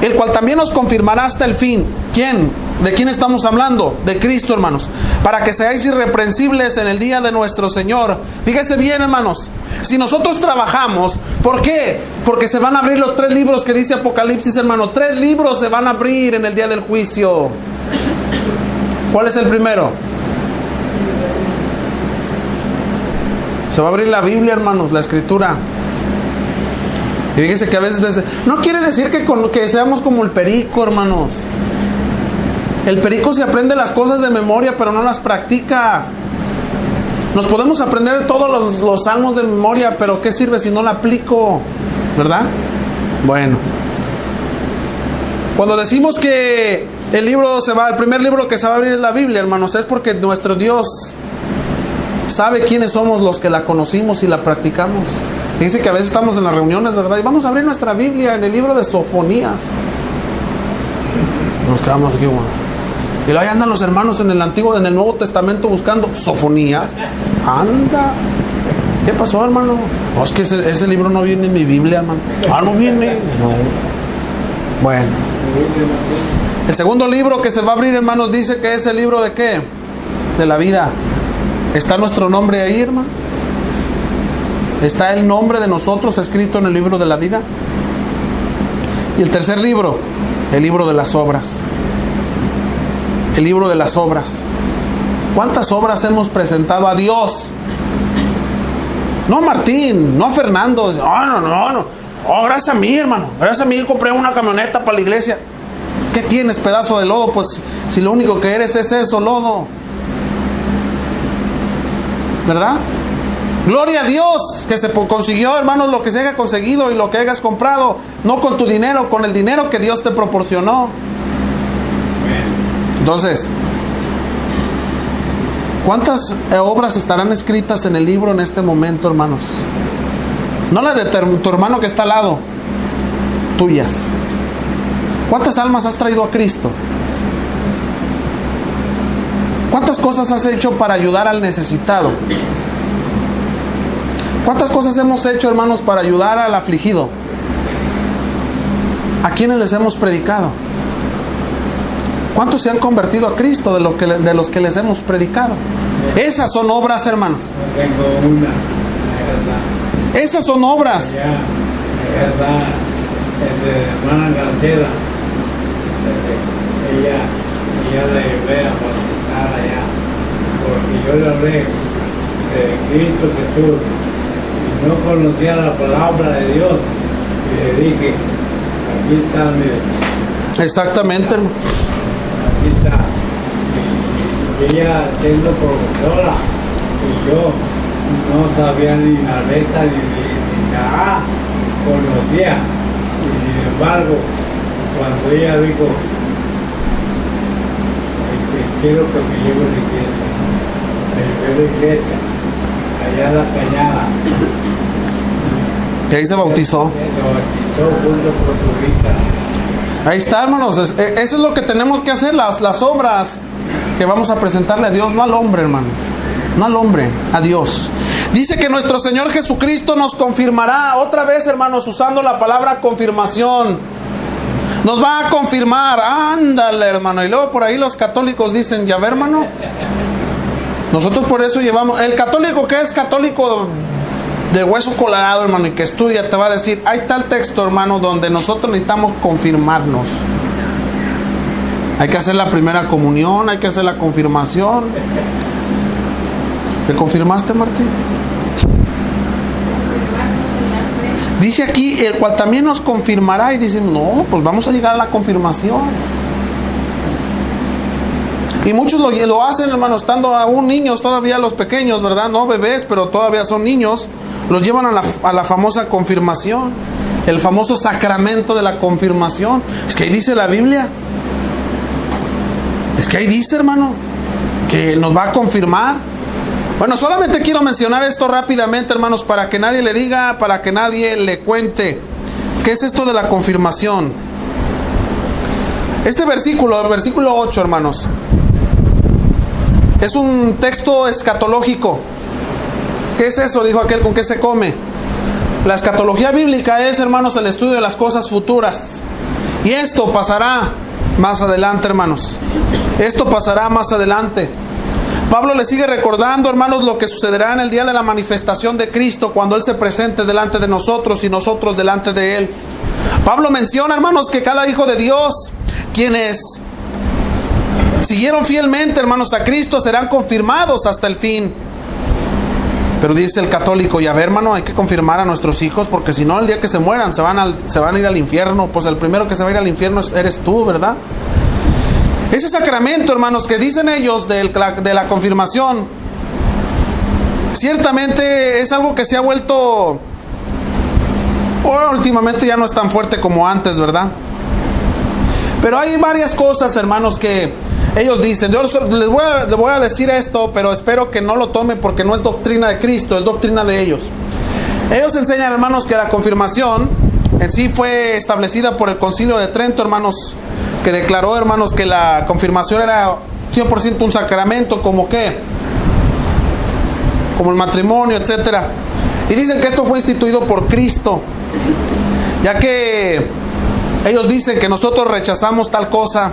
El cual también nos confirmará hasta el fin. ¿Quién? ¿De quién estamos hablando? De Cristo, hermanos. Para que seáis irreprensibles en el día de nuestro Señor. Fíjese bien, hermanos. Si nosotros trabajamos, ¿por qué? Porque se van a abrir los 3 libros que dice Apocalipsis, hermano. 3 libros se van a abrir en el día del juicio. ¿Cuál es el primero? Se va a abrir la Biblia, hermanos, la Escritura. Y fíjese que a veces no quiere decir que seamos como el perico, hermanos. El perico se aprende las cosas de memoria, pero no las practica. Nos podemos aprender todos los salmos de memoria, pero ¿qué sirve si no la aplico? ¿Verdad? Bueno. Cuando decimos que el primer libro que se va a abrir es la Biblia, hermanos, es porque nuestro Dios sabe quiénes somos los que la conocimos y la practicamos. Dice que a veces estamos en las reuniones, ¿verdad? Y vamos a abrir nuestra Biblia en el libro de Sofonías. Nos quedamos aquí, bueno. Y luego ahí andan los hermanos en el Nuevo Testamento buscando Sofonías. Anda. ¿Qué pasó, hermano? No, es que ese libro no viene en mi Biblia, hermano. Ah, no viene. No. Bueno. El segundo libro que se va a abrir, hermanos, dice que es el libro de ¿qué? De la vida. ¿Está nuestro nombre ahí, hermano? ¿Está el nombre de nosotros escrito en el libro de la vida? Y el tercer libro, el libro de las obras. El libro de las obras. ¿Cuántas obras hemos presentado a Dios? No a Martín, no a Fernando. No. Oh, gracias a mí, hermano. Gracias a mí compré una camioneta para la iglesia. ¿Qué tienes, pedazo de lodo? Pues si lo único que eres es eso, lodo. ¿Verdad? Gloria a Dios que se consiguió, hermanos, lo que se haya conseguido y lo que hayas comprado, no con tu dinero, con el dinero que Dios te proporcionó. Entonces, ¿cuántas obras estarán escritas en el libro en este momento, hermanos? No la de tu hermano que está al lado, tuyas. ¿Cuántas almas has traído a Cristo? ¿Cuántas cosas has hecho para ayudar al necesitado? ¿Cuántas cosas hemos hecho, hermanos, para ayudar al afligido? ¿A quiénes les hemos predicado? ¿Cuántos se han convertido a Cristo de los que les hemos predicado? Esas son obras, hermanos. Yo tengo una, ¿verdad? Esas son obras. Allá, ¿verdad? Hermana Garcera, ella la llevé a bautizar allá, porque yo le hablé de Cristo Jesús y no conocía la palabra de Dios, y le dije, aquí está, mire. Exactamente, hermano. Aquí está. Y ella siendo profesora, y yo no sabía ni la letra ni la A, conocía. Y sin embargo, cuando ella dijo, quiero que me lleve a la iglesia, allá a la Cañada. Que ahí se bautizó. Se bautizó junto con su hija. Ahí está, hermanos. Eso es lo que tenemos que hacer, las obras que vamos a presentarle a Dios, no al hombre, hermanos. No al hombre, a Dios. Dice que nuestro Señor Jesucristo nos confirmará, otra vez, hermanos, usando la palabra confirmación. Nos va a confirmar, ándale, hermano. Y luego por ahí los católicos dicen, ya ve, hermano. Nosotros por eso llevamos, el católico que es católico de hueso colorado, hermano, y que estudia, te va a decir, hay tal texto, hermano, donde nosotros necesitamos confirmarnos. Hay que hacer la primera comunión, hay que hacer la confirmación. ¿Te confirmaste, Martín? Dice aquí, el cual también nos confirmará, y dicen, no, pues vamos a llegar a la confirmación. Y muchos lo hacen, hermano, estando aún niños, todavía los pequeños, ¿verdad? No bebés, pero todavía son niños. Los llevan a la famosa confirmación, el famoso sacramento de la confirmación. Es que ahí dice la Biblia. Es que ahí dice, hermano, que nos va a confirmar. Bueno, solamente quiero mencionar esto rápidamente, hermanos, para que nadie le diga, para que nadie le cuente. ¿Qué es esto de la confirmación? Este versículo, el versículo 8, hermanos, es un texto escatológico. ¿Qué es eso? Dijo aquel, ¿con qué se come? La escatología bíblica es, hermanos, el estudio de las cosas futuras. Y esto pasará más adelante, hermanos. Esto pasará más adelante. Pablo le sigue recordando, hermanos, lo que sucederá en el día de la manifestación de Cristo, cuando Él se presente delante de nosotros y nosotros delante de Él. Pablo menciona, hermanos, que cada hijo de Dios, quienes siguieron fielmente, hermanos, a Cristo, serán confirmados hasta el fin. Pero dice el católico, ya ve, hermano, hay que confirmar a nuestros hijos, porque si no, el día que se mueran, se van a ir al infierno. Pues el primero que se va a ir al infierno eres tú, ¿verdad? Ese sacramento, hermanos, que dicen ellos de la confirmación, ciertamente es algo que se ha vuelto, últimamente ya no es tan fuerte como antes, ¿verdad? Pero hay varias cosas, hermanos, que ellos dicen. Yo les voy a decir esto, pero espero que no lo tomen, porque no es doctrina de Cristo, es doctrina de ellos. Ellos enseñan, hermanos, que la confirmación en sí fue establecida por el Concilio de Trento, hermanos, que declaró, hermanos, que la confirmación era 100% un sacramento, como el matrimonio, etcétera. Y dicen que esto fue instituido por Cristo, ya que ellos dicen que nosotros rechazamos tal cosa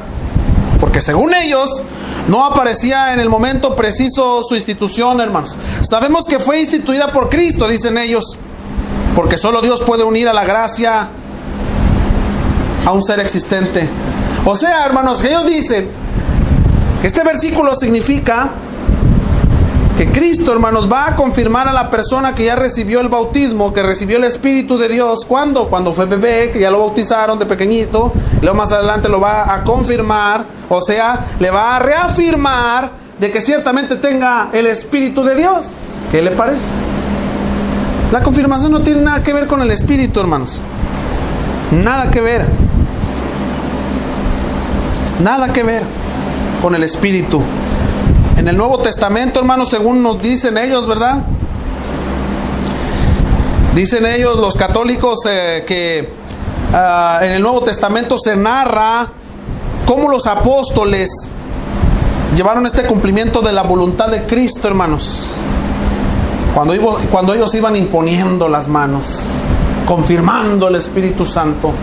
porque según ellos no aparecía en el momento preciso su institución, hermanos. Sabemos que fue instituida por Cristo, dicen ellos, porque solo Dios puede unir a la gracia a un ser existente. O sea, hermanos, que ellos dicen que este versículo significa que Cristo, hermanos, va a confirmar a la persona que ya recibió el bautismo, que recibió el Espíritu de Dios. ¿Cuándo? Cuando fue bebé, que ya lo bautizaron de pequeñito. Y luego más adelante lo va a confirmar, o sea, le va a reafirmar de que ciertamente tenga el Espíritu de Dios. ¿Qué le parece? La confirmación no tiene nada que ver con el Espíritu, hermanos. Nada que ver. Nada que ver con el Espíritu. En el Nuevo Testamento, hermanos, según nos dicen ellos, ¿verdad? Dicen ellos, los católicos, que en el Nuevo Testamento se narra cómo los apóstoles llevaron este cumplimiento de la voluntad de Cristo, hermanos. Cuando ellos iban imponiendo las manos, confirmando el Espíritu Santo.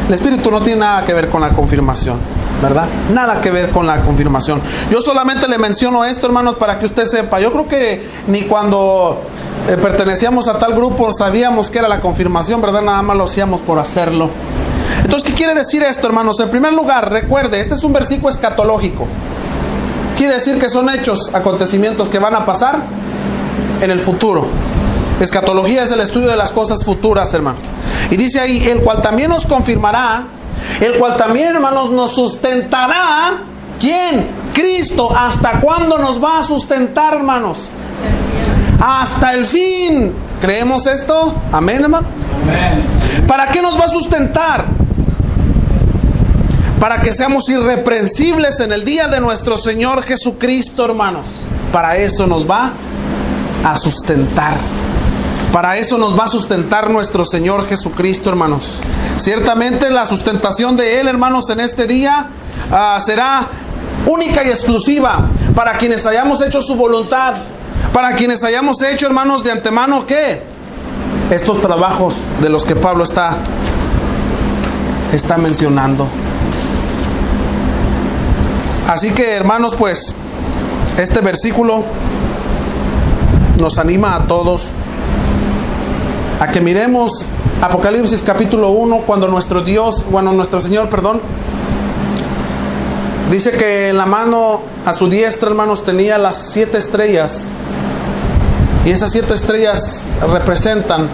El Espíritu no tiene nada que ver con la confirmación. ¿verdad? Nada que ver con la confirmación. Yo solamente le menciono esto, hermanos, para que usted sepa. Yo creo que ni cuando pertenecíamos a tal grupo sabíamos que era la confirmación, ¿verdad? Nada más lo hacíamos por hacerlo. Entonces, ¿qué quiere decir esto, hermanos? En primer lugar, recuerde, este es un versículo escatológico. Quiere decir que son hechos, acontecimientos que van a pasar en el futuro. Escatología es el estudio de las cosas futuras, hermano. Y dice ahí, el cual también nos confirmará, el cual también, hermanos, nos sustentará. ¿Quién? Cristo. ¿Hasta cuándo nos va a sustentar, hermanos? Hasta el fin. ¿Creemos esto? Amén, hermano. Amén. ¿Para qué nos va a sustentar? Para que seamos irreprensibles en el día de nuestro Señor Jesucristo, hermanos. Para eso nos va a sustentar. Para eso nos va a sustentar nuestro Señor Jesucristo, hermanos. Ciertamente la sustentación de Él, hermanos, en este día será única y exclusiva para quienes hayamos hecho su voluntad. Para quienes hayamos hecho, hermanos, de antemano, ¿qué? Estos trabajos de los que Pablo está mencionando. Así que, hermanos, pues este versículo nos anima a todos a que miremos Apocalipsis capítulo 1, cuando nuestro Señor, dice que en la mano a su diestra, hermanos, tenía las 7 estrellas. Y esas 7 estrellas representan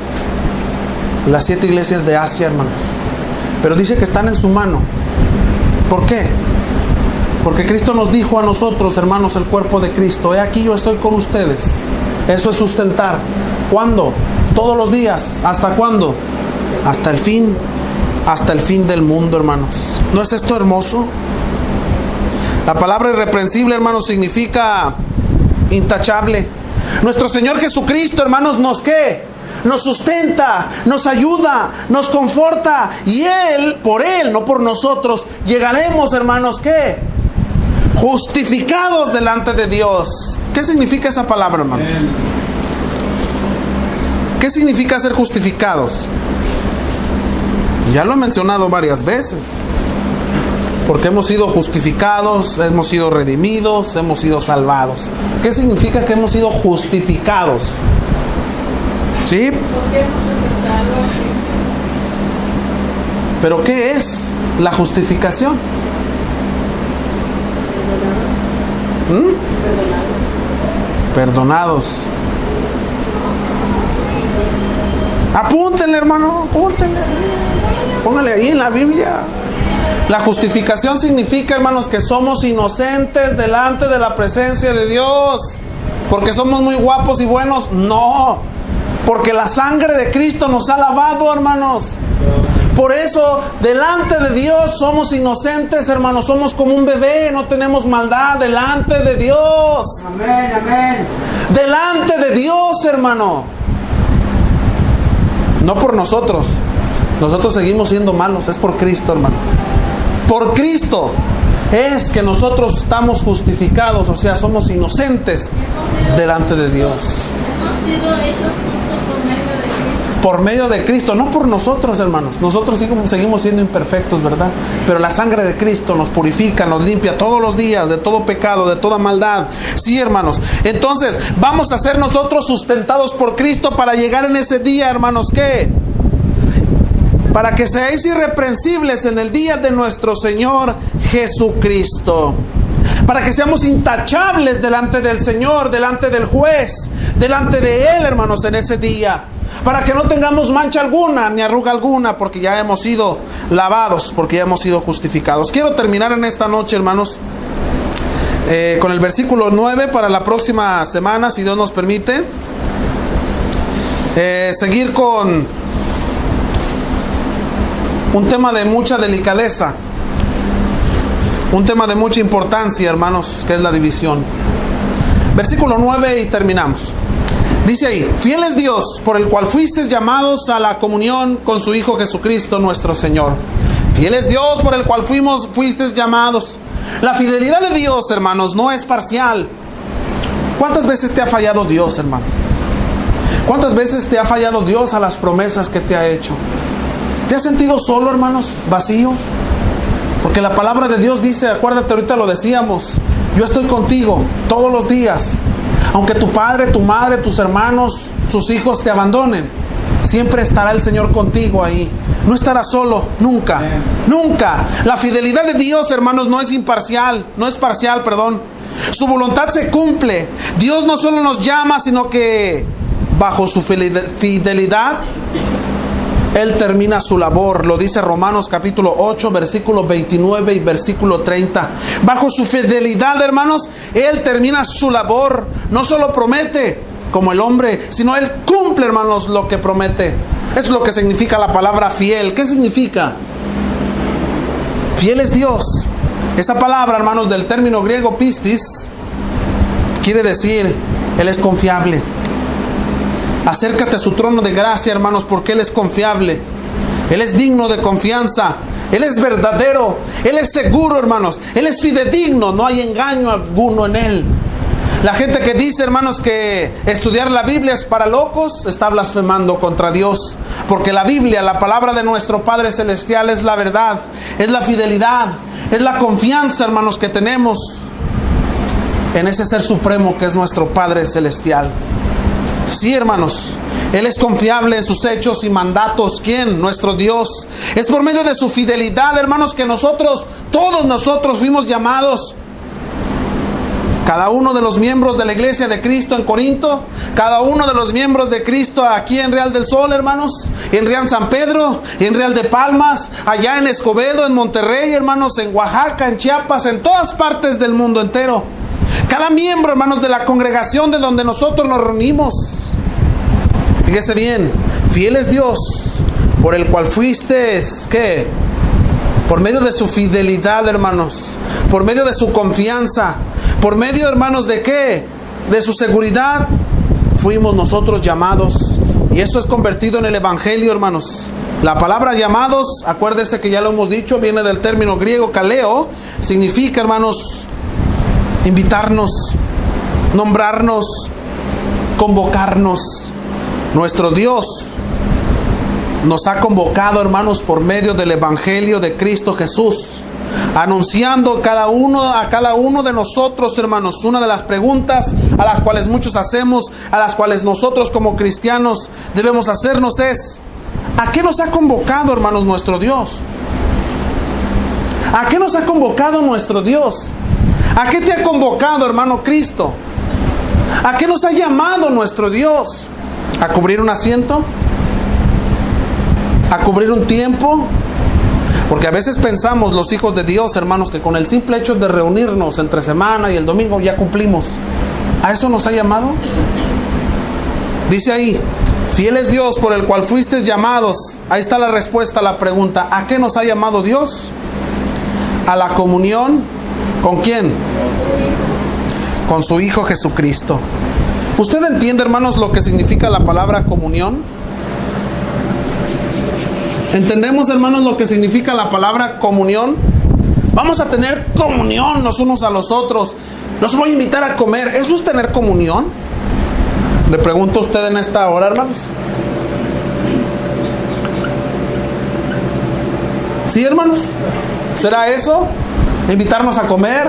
las 7 iglesias de Asia, hermanos. Pero dice que están en su mano. ¿Por qué? Porque Cristo nos dijo a nosotros, hermanos, el cuerpo de Cristo: he aquí yo estoy con ustedes. Eso es sustentar. ¿Cuándo? Todos los días. ¿Hasta cuándo? Hasta el fin. Hasta el fin del mundo, hermanos. ¿No es esto hermoso? La palabra irreprensible, hermanos, significa intachable. Nuestro Señor Jesucristo, hermanos, ¿nos qué? Nos sustenta, nos ayuda, nos conforta. Y Él, por Él, no por nosotros, llegaremos, hermanos, ¿qué? Justificados delante de Dios. ¿Qué significa esa palabra, hermanos? ¿Qué significa ser justificados? Ya lo he mencionado varias veces. Porque hemos sido justificados, hemos sido redimidos, hemos sido salvados. ¿Qué significa que hemos sido justificados? ¿Sí? ¿Pero qué es la justificación? Perdonados. Apúntenle, hermano, apúntenle. Póngale ahí en la Biblia. La justificación significa, hermanos, que somos inocentes delante de la presencia de Dios. ¿Porque somos muy guapos y buenos? No. Porque la sangre de Cristo nos ha lavado, hermanos. Por eso, delante de Dios somos inocentes, hermanos. Somos como un bebé, no tenemos maldad delante de Dios. Amén, amén. Delante de Dios, hermano. No por nosotros. Nosotros seguimos siendo malos. Es por Cristo, hermanos. Por Cristo es que nosotros estamos justificados, o sea, somos inocentes delante de Dios. Hemos sido hechos justos Por medio de Cristo, no por nosotros, hermanos. Nosotros seguimos siendo imperfectos, ¿verdad? Pero la sangre de Cristo nos purifica, nos limpia todos los días de todo pecado, de toda maldad. Sí, hermanos. Entonces, vamos a ser nosotros sustentados por Cristo para llegar en ese día, hermanos, ¿qué? Para que seáis irreprensibles en el día de nuestro Señor Jesucristo. Para que seamos intachables delante del Señor, delante del juez, delante de Él, hermanos, en ese día. Para que no tengamos mancha alguna, ni arruga alguna, porque ya hemos sido lavados, porque ya hemos sido justificados. Quiero terminar en esta noche, hermanos, con el versículo 9 para la próxima semana, si Dios nos permite. Seguir con un tema de mucha delicadeza, un tema de mucha importancia, hermanos, que es la división. Versículo 9 y terminamos. Dice ahí: fiel es Dios, por el cual fuisteis llamados a la comunión con su Hijo Jesucristo nuestro Señor. Fiel es Dios, por el cual fuisteis llamados. La fidelidad de Dios, hermanos, no es parcial. ¿Cuántas veces te ha fallado Dios, hermano? ¿Cuántas veces te ha fallado Dios a las promesas que te ha hecho? ¿Te has sentido solo, hermanos? ¿Vacío? Porque la palabra de Dios dice, acuérdate, ahorita lo decíamos, yo estoy contigo todos los días. Aunque tu padre, tu madre, tus hermanos, sus hijos te abandonen, siempre estará el Señor contigo ahí. No estarás solo, nunca, nunca. La fidelidad de Dios, hermanos, no es imparcial, no es parcial, perdón. Su voluntad se cumple. Dios no solo nos llama, sino que bajo su fidelidad Él termina su labor. Lo dice Romanos capítulo 8, versículo 29 y versículo 30. Bajo su fidelidad, hermanos, Él termina su labor. No solo promete como el hombre, sino Él cumple, hermanos, lo que promete. Es lo que significa la palabra fiel. ¿Qué significa? Fiel es Dios. Esa palabra, hermanos, del término griego pistis, quiere decir, Él es confiable. Acércate a su trono de gracia, hermanos, porque Él es confiable. Él es digno de confianza. Él es verdadero. Él es seguro, hermanos. Él es fidedigno. No hay engaño alguno en Él. La gente que dice, hermanos, que estudiar la Biblia es para locos, está blasfemando contra Dios. Porque la Biblia, la palabra de nuestro Padre Celestial, es la verdad, es la fidelidad, es la confianza, hermanos, que tenemos en ese Ser Supremo que es nuestro Padre Celestial. Sí, hermanos, Él es confiable en sus hechos y mandatos. ¿Quién? Nuestro Dios. Es por medio de su fidelidad, hermanos, que nosotros, todos nosotros fuimos llamados. Cada uno de los miembros de la iglesia de Cristo en Corinto, cada uno de los miembros de Cristo aquí en Real del Sol, hermanos, en Real San Pedro, en Real de Palmas, allá en Escobedo, en Monterrey, hermanos, en Oaxaca, en Chiapas, en todas partes del mundo entero. Cada miembro, hermanos, de la congregación de donde nosotros nos reunimos. Fíjese bien, fiel es Dios, por el cual fuiste, ¿qué? Por medio de su fidelidad, hermanos, por medio de su confianza, por medio, hermanos, ¿de qué? De su seguridad, fuimos nosotros llamados. Y esto es convertido en el Evangelio, hermanos. La palabra llamados, acuérdese que ya lo hemos dicho, viene del término griego kaleo. Significa, hermanos, invitarnos, nombrarnos, convocarnos. Nuestro Dios nos ha convocado, hermanos, por medio del Evangelio de Cristo Jesús, anunciando a cada uno de nosotros, hermanos. Una de las preguntas a las cuales muchos hacemos, a las cuales nosotros como cristianos debemos hacernos es: ¿a qué nos ha convocado, hermanos, nuestro Dios? ¿A qué nos ha convocado nuestro Dios? ¿A qué te ha convocado, hermano Cristo? ¿A qué nos ha llamado nuestro Dios? ¿A cubrir un asiento? ¿A cubrir un tiempo? Porque a veces pensamos los hijos de Dios, hermanos, que con el simple hecho de reunirnos entre semana y el domingo ya cumplimos. ¿A eso nos ha llamado? Dice ahí, fiel es Dios por el cual fuisteis llamados. Ahí está la respuesta a la pregunta: ¿a qué nos ha llamado Dios? A la comunión. ¿Con quién? Con su Hijo Jesucristo. ¿Usted entiende, hermanos, lo que significa la palabra comunión? ¿Entendemos, hermanos, lo que significa la palabra comunión? Vamos a tener comunión los unos a los otros. Los voy a invitar a comer. ¿Eso es tener comunión? Le pregunto a usted en esta hora, hermanos. ¿Sí, hermanos? ¿Será eso? ¿Invitarnos a comer?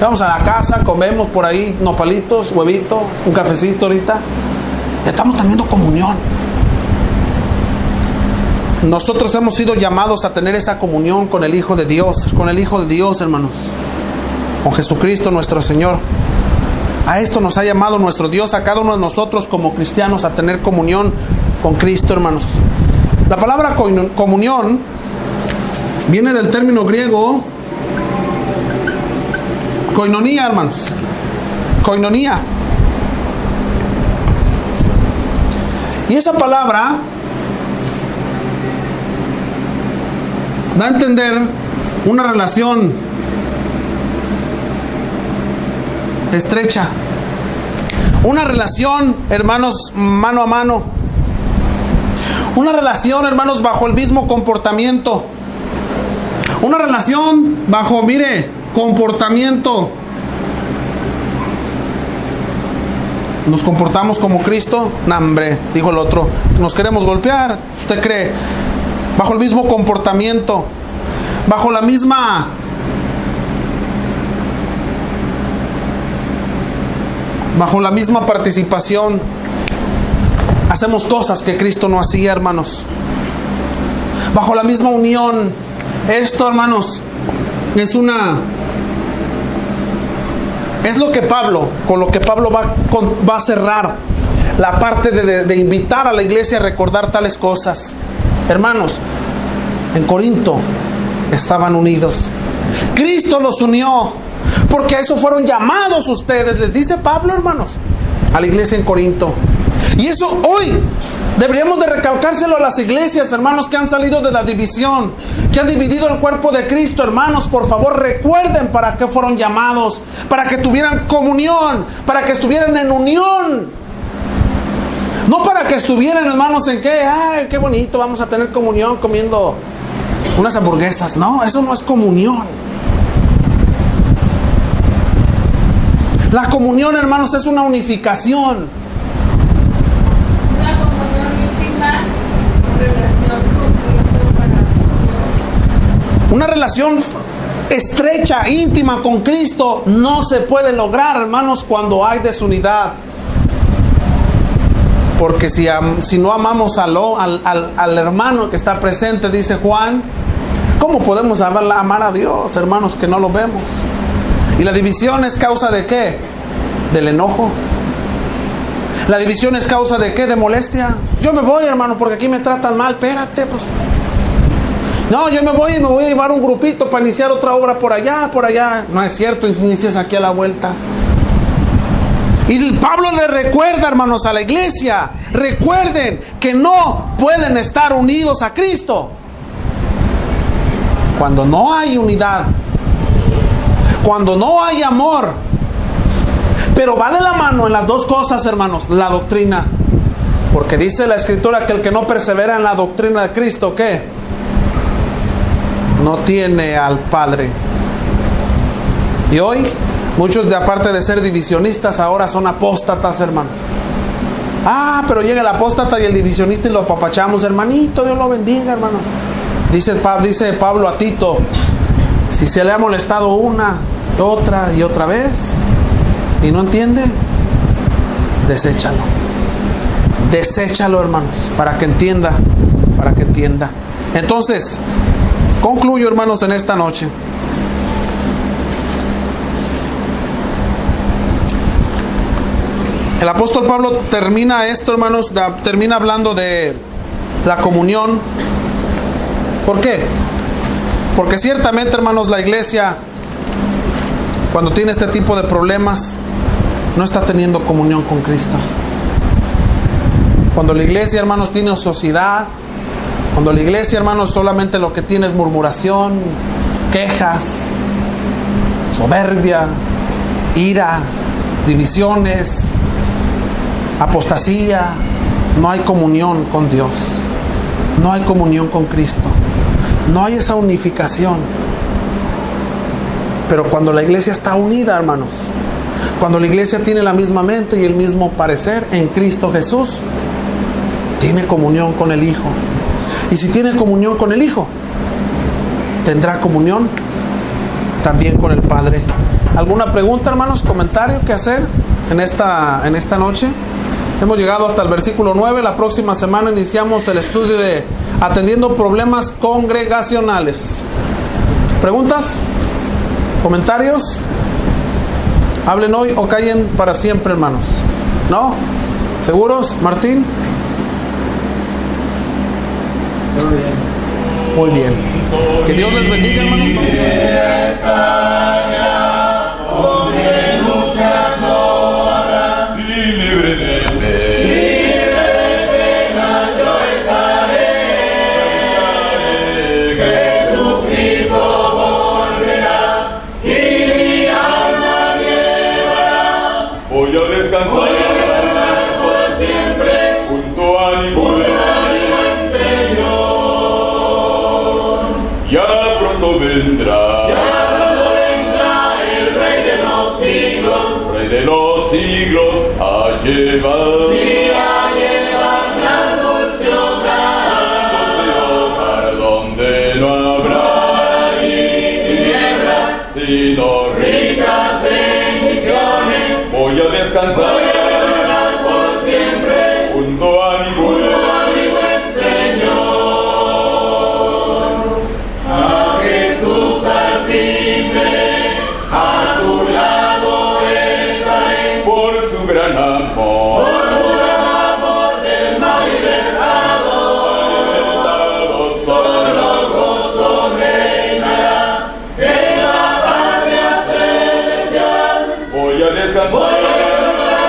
Vamos a la casa, comemos por ahí nopalitos, huevito, un cafecito ahorita. Estamos teniendo comunión. Nosotros hemos sido llamados a tener esa comunión con el Hijo de Dios, hermanos, con Jesucristo nuestro Señor. A esto nos ha llamado nuestro Dios, a cada uno de nosotros como cristianos, a tener comunión con Cristo, hermanos. La palabra comunión viene del término griego koinonía, hermanos. Koinonía. Y esa palabra da a entender una relación estrecha, una relación, hermanos, mano a mano, una relación, hermanos, bajo el mismo comportamiento, una relación bajo, comportamiento. ¿Nos comportamos como Cristo? No, hombre, dijo el otro, nos queremos golpear. ¿Usted cree? Bajo el mismo comportamiento, bajo la misma participación, hacemos cosas que Cristo no hacía, hermanos. Bajo la misma unión. Esto, hermanos, es lo que Pablo, con lo que Pablo va a cerrar la parte de invitar a la iglesia a recordar tales cosas. Hermanos, en Corinto estaban unidos. Cristo los unió, porque a eso fueron llamados ustedes, les dice Pablo, hermanos, a la iglesia en Corinto. Y eso hoy deberíamos de recalcárselo a las iglesias, hermanos, que han salido de la división, que han dividido el cuerpo de Cristo. Hermanos, por favor, recuerden para qué fueron llamados: para que tuvieran comunión, para que estuvieran en unión. No para que estuvieran, hermanos, en que, ay, qué bonito, vamos a tener comunión comiendo unas hamburguesas. No, eso no es comunión. La comunión, hermanos, es una unificación. Una comunión íntima, relación con Cristo para Una relación estrecha, íntima con Cristo no se puede lograr, hermanos, cuando hay desunidad. Porque si no amamos al hermano que está presente, dice Juan, ¿cómo podemos amar a Dios, hermanos, que no lo vemos? Y la división es causa de ¿qué? Del enojo. La división es causa de ¿qué? De molestia. Yo me voy, hermano, porque aquí me tratan mal. Espérate, pues. No, yo me voy y me voy a llevar un grupito para iniciar otra obra por allá, por allá. No es cierto, inicias aquí a la vuelta. Y Pablo le recuerda, hermanos, a la iglesia: recuerden que no pueden estar unidos a Cristo cuando no hay unidad, cuando no hay amor. Pero va de la mano en las dos cosas, hermanos, la doctrina. Porque dice la Escritura que el que no persevera en la doctrina de Cristo, ¿qué? No tiene al Padre. Y hoy muchos, de aparte de ser divisionistas, ahora son apóstatas, hermanos. Pero llega el apóstata y el divisionista y lo apapachamos. Hermanito, Dios lo bendiga, hermano. Dice Pablo a Tito: si se le ha molestado una, otra y otra vez y no entiende, deséchalo. Deséchalo, hermanos, para que entienda. Entonces, concluyo, hermanos, en esta noche. El apóstol Pablo termina esto, hermanos, termina hablando de la comunión. ¿Por qué? Porque ciertamente, hermanos, la iglesia, cuando tiene este tipo de problemas, no está teniendo comunión con Cristo. Cuando la iglesia, hermanos, tiene ociosidad, cuando la iglesia, hermanos, solamente lo que tiene es murmuración, quejas, soberbia, ira, divisiones, apostasía, no hay comunión con Dios, no hay comunión con Cristo, no hay esa unificación. Pero cuando la iglesia está unida, hermanos, cuando la iglesia tiene la misma mente y el mismo parecer en Cristo Jesús, tiene comunión con el Hijo. Y si tiene comunión con el Hijo, tendrá comunión también con el Padre. ¿Alguna pregunta, hermanos? ¿Comentario que hacer en esta noche? Hemos llegado hasta el versículo 9. La próxima semana iniciamos el estudio de atendiendo problemas congregacionales. ¿Preguntas? ¿Comentarios? Hablen hoy o callen para siempre, hermanos. ¿No? ¿Seguros, Martín? Muy bien. Que Dios les bendiga, hermanos. Voy a descansar por siempre junto a ningún Señor. Ya pronto vendrá el Rey de los siglos a llevar. Al dulce hogar donde no habrá sino ricas bendiciones. Voy a descansar por siempre junto a mi buen Señor. A Jesús al fin veré, a su lado estaré, por su gran amor. Del mal libertado, solo gozo reinará en la patria celestial. Voy a descansar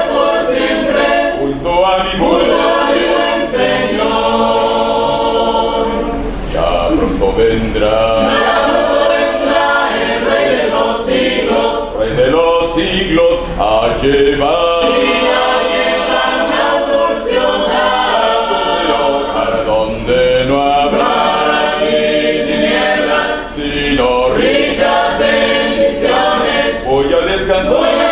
por siempre junto a mi buen Señor. Ya pronto vendrá el Rey de los siglos, a llevar donde no habrá ni tinieblas, sino ricas bendiciones. Voy a descansar